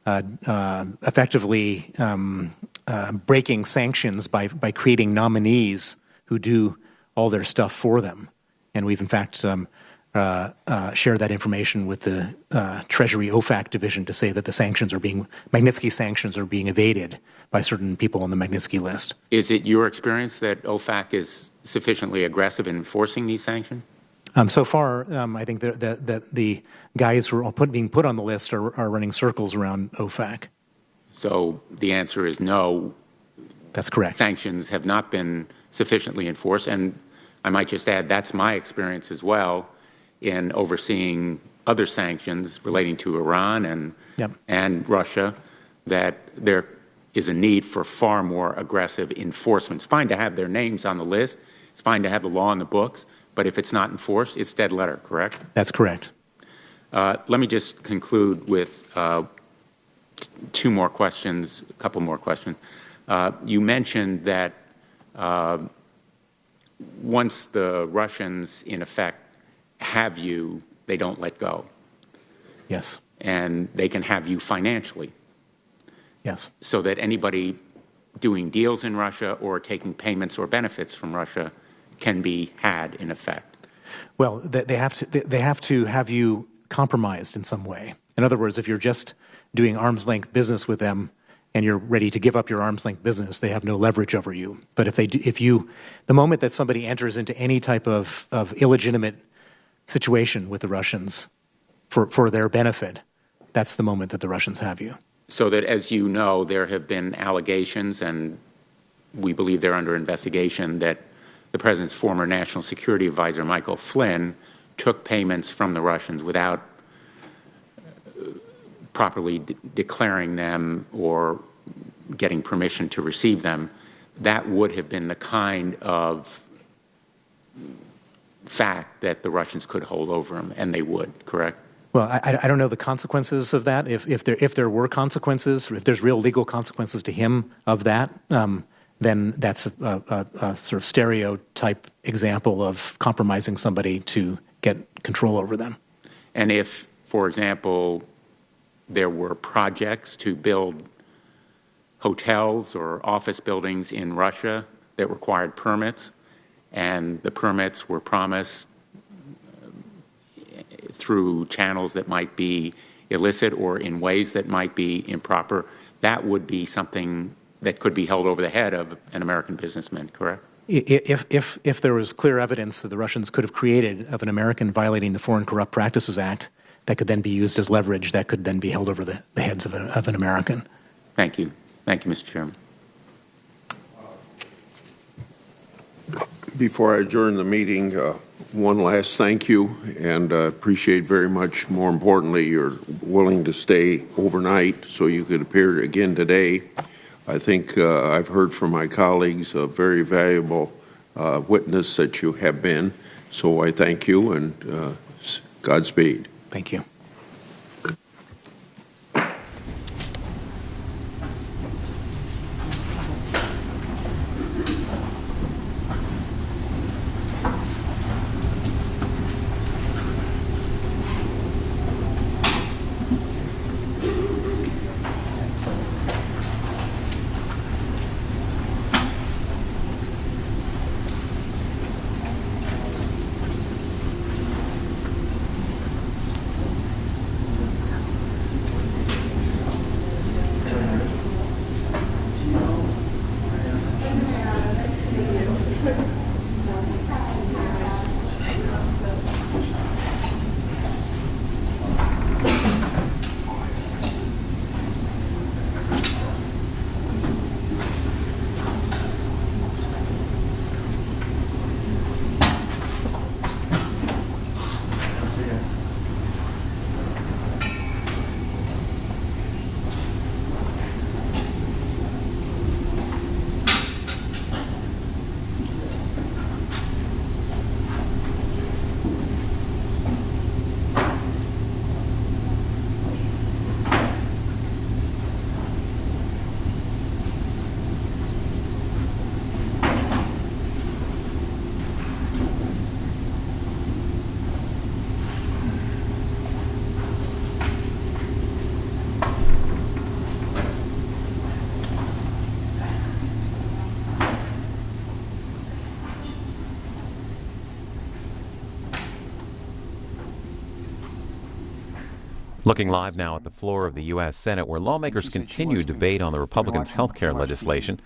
effectively breaking sanctions by creating nominees who do all their stuff for them. And we've in fact shared that information with the Treasury OFAC division to say that the Magnitsky sanctions are being evaded by certain people on the Magnitsky list. Is it your experience that OFAC is sufficiently aggressive in enforcing these sanctions? So far, I think that the guys who are being put on the list are running circles around OFAC. So the answer is no. That's correct. Sanctions have not been sufficiently enforced. And I might just add that's my experience as well in overseeing other sanctions relating to Iran and Russia, that there is a need for far more aggressive enforcement. It's fine to have their names on the list. It's fine to have the law in the books. But if it's not enforced, it's dead letter, correct? That's correct. Let me just conclude with two more questions, a couple more questions. You mentioned that once the Russians, in effect, have you, they don't let go. Yes. And they can have you financially. Yes. So that anybody doing deals in Russia or taking payments or benefits from Russia can be had, in effect. Well, they have to have you compromised in some way. In other words, if you're just doing arm's length business with them and you're ready to give up your arm's length business, they have no leverage over you. But the moment that somebody enters into any type of illegitimate situation with the Russians for their benefit, that's the moment that the Russians have you. So that, as you know, there have been allegations, and we believe they're under investigation, that the President's former National Security Advisor, Michael Flynn, took payments from the Russians without properly declaring them or getting permission to receive them. That would have been the kind of fact that the Russians could hold over him, and they would, correct? Well, I don't know the consequences of that. If there were consequences, or if there's real legal consequences to him of that, then that's a sort of stereotype example of compromising somebody to get control over them. And if, for example, there were projects to build hotels or office buildings in Russia that required permits, and the permits were promised through channels that might be illicit or in ways that might be improper, that would be something that could be held over the head of an American businessman, correct? If there was clear evidence that the Russians could have created of an American violating the Foreign Corrupt Practices Act, that could then be used as leverage, that could then be held over the heads of an American. Thank you. Thank you, Mr. Chairman. Before I adjourn the meeting, one last thank you, and appreciate very much, more importantly, you're willing to stay overnight so you could appear again today. I think I've heard from my colleagues a very valuable witness that you have been, so I thank you, and Godspeed. Thank you. Looking live now at the floor of the U.S. Senate, where lawmakers continue debate on the Republicans' health care legislation.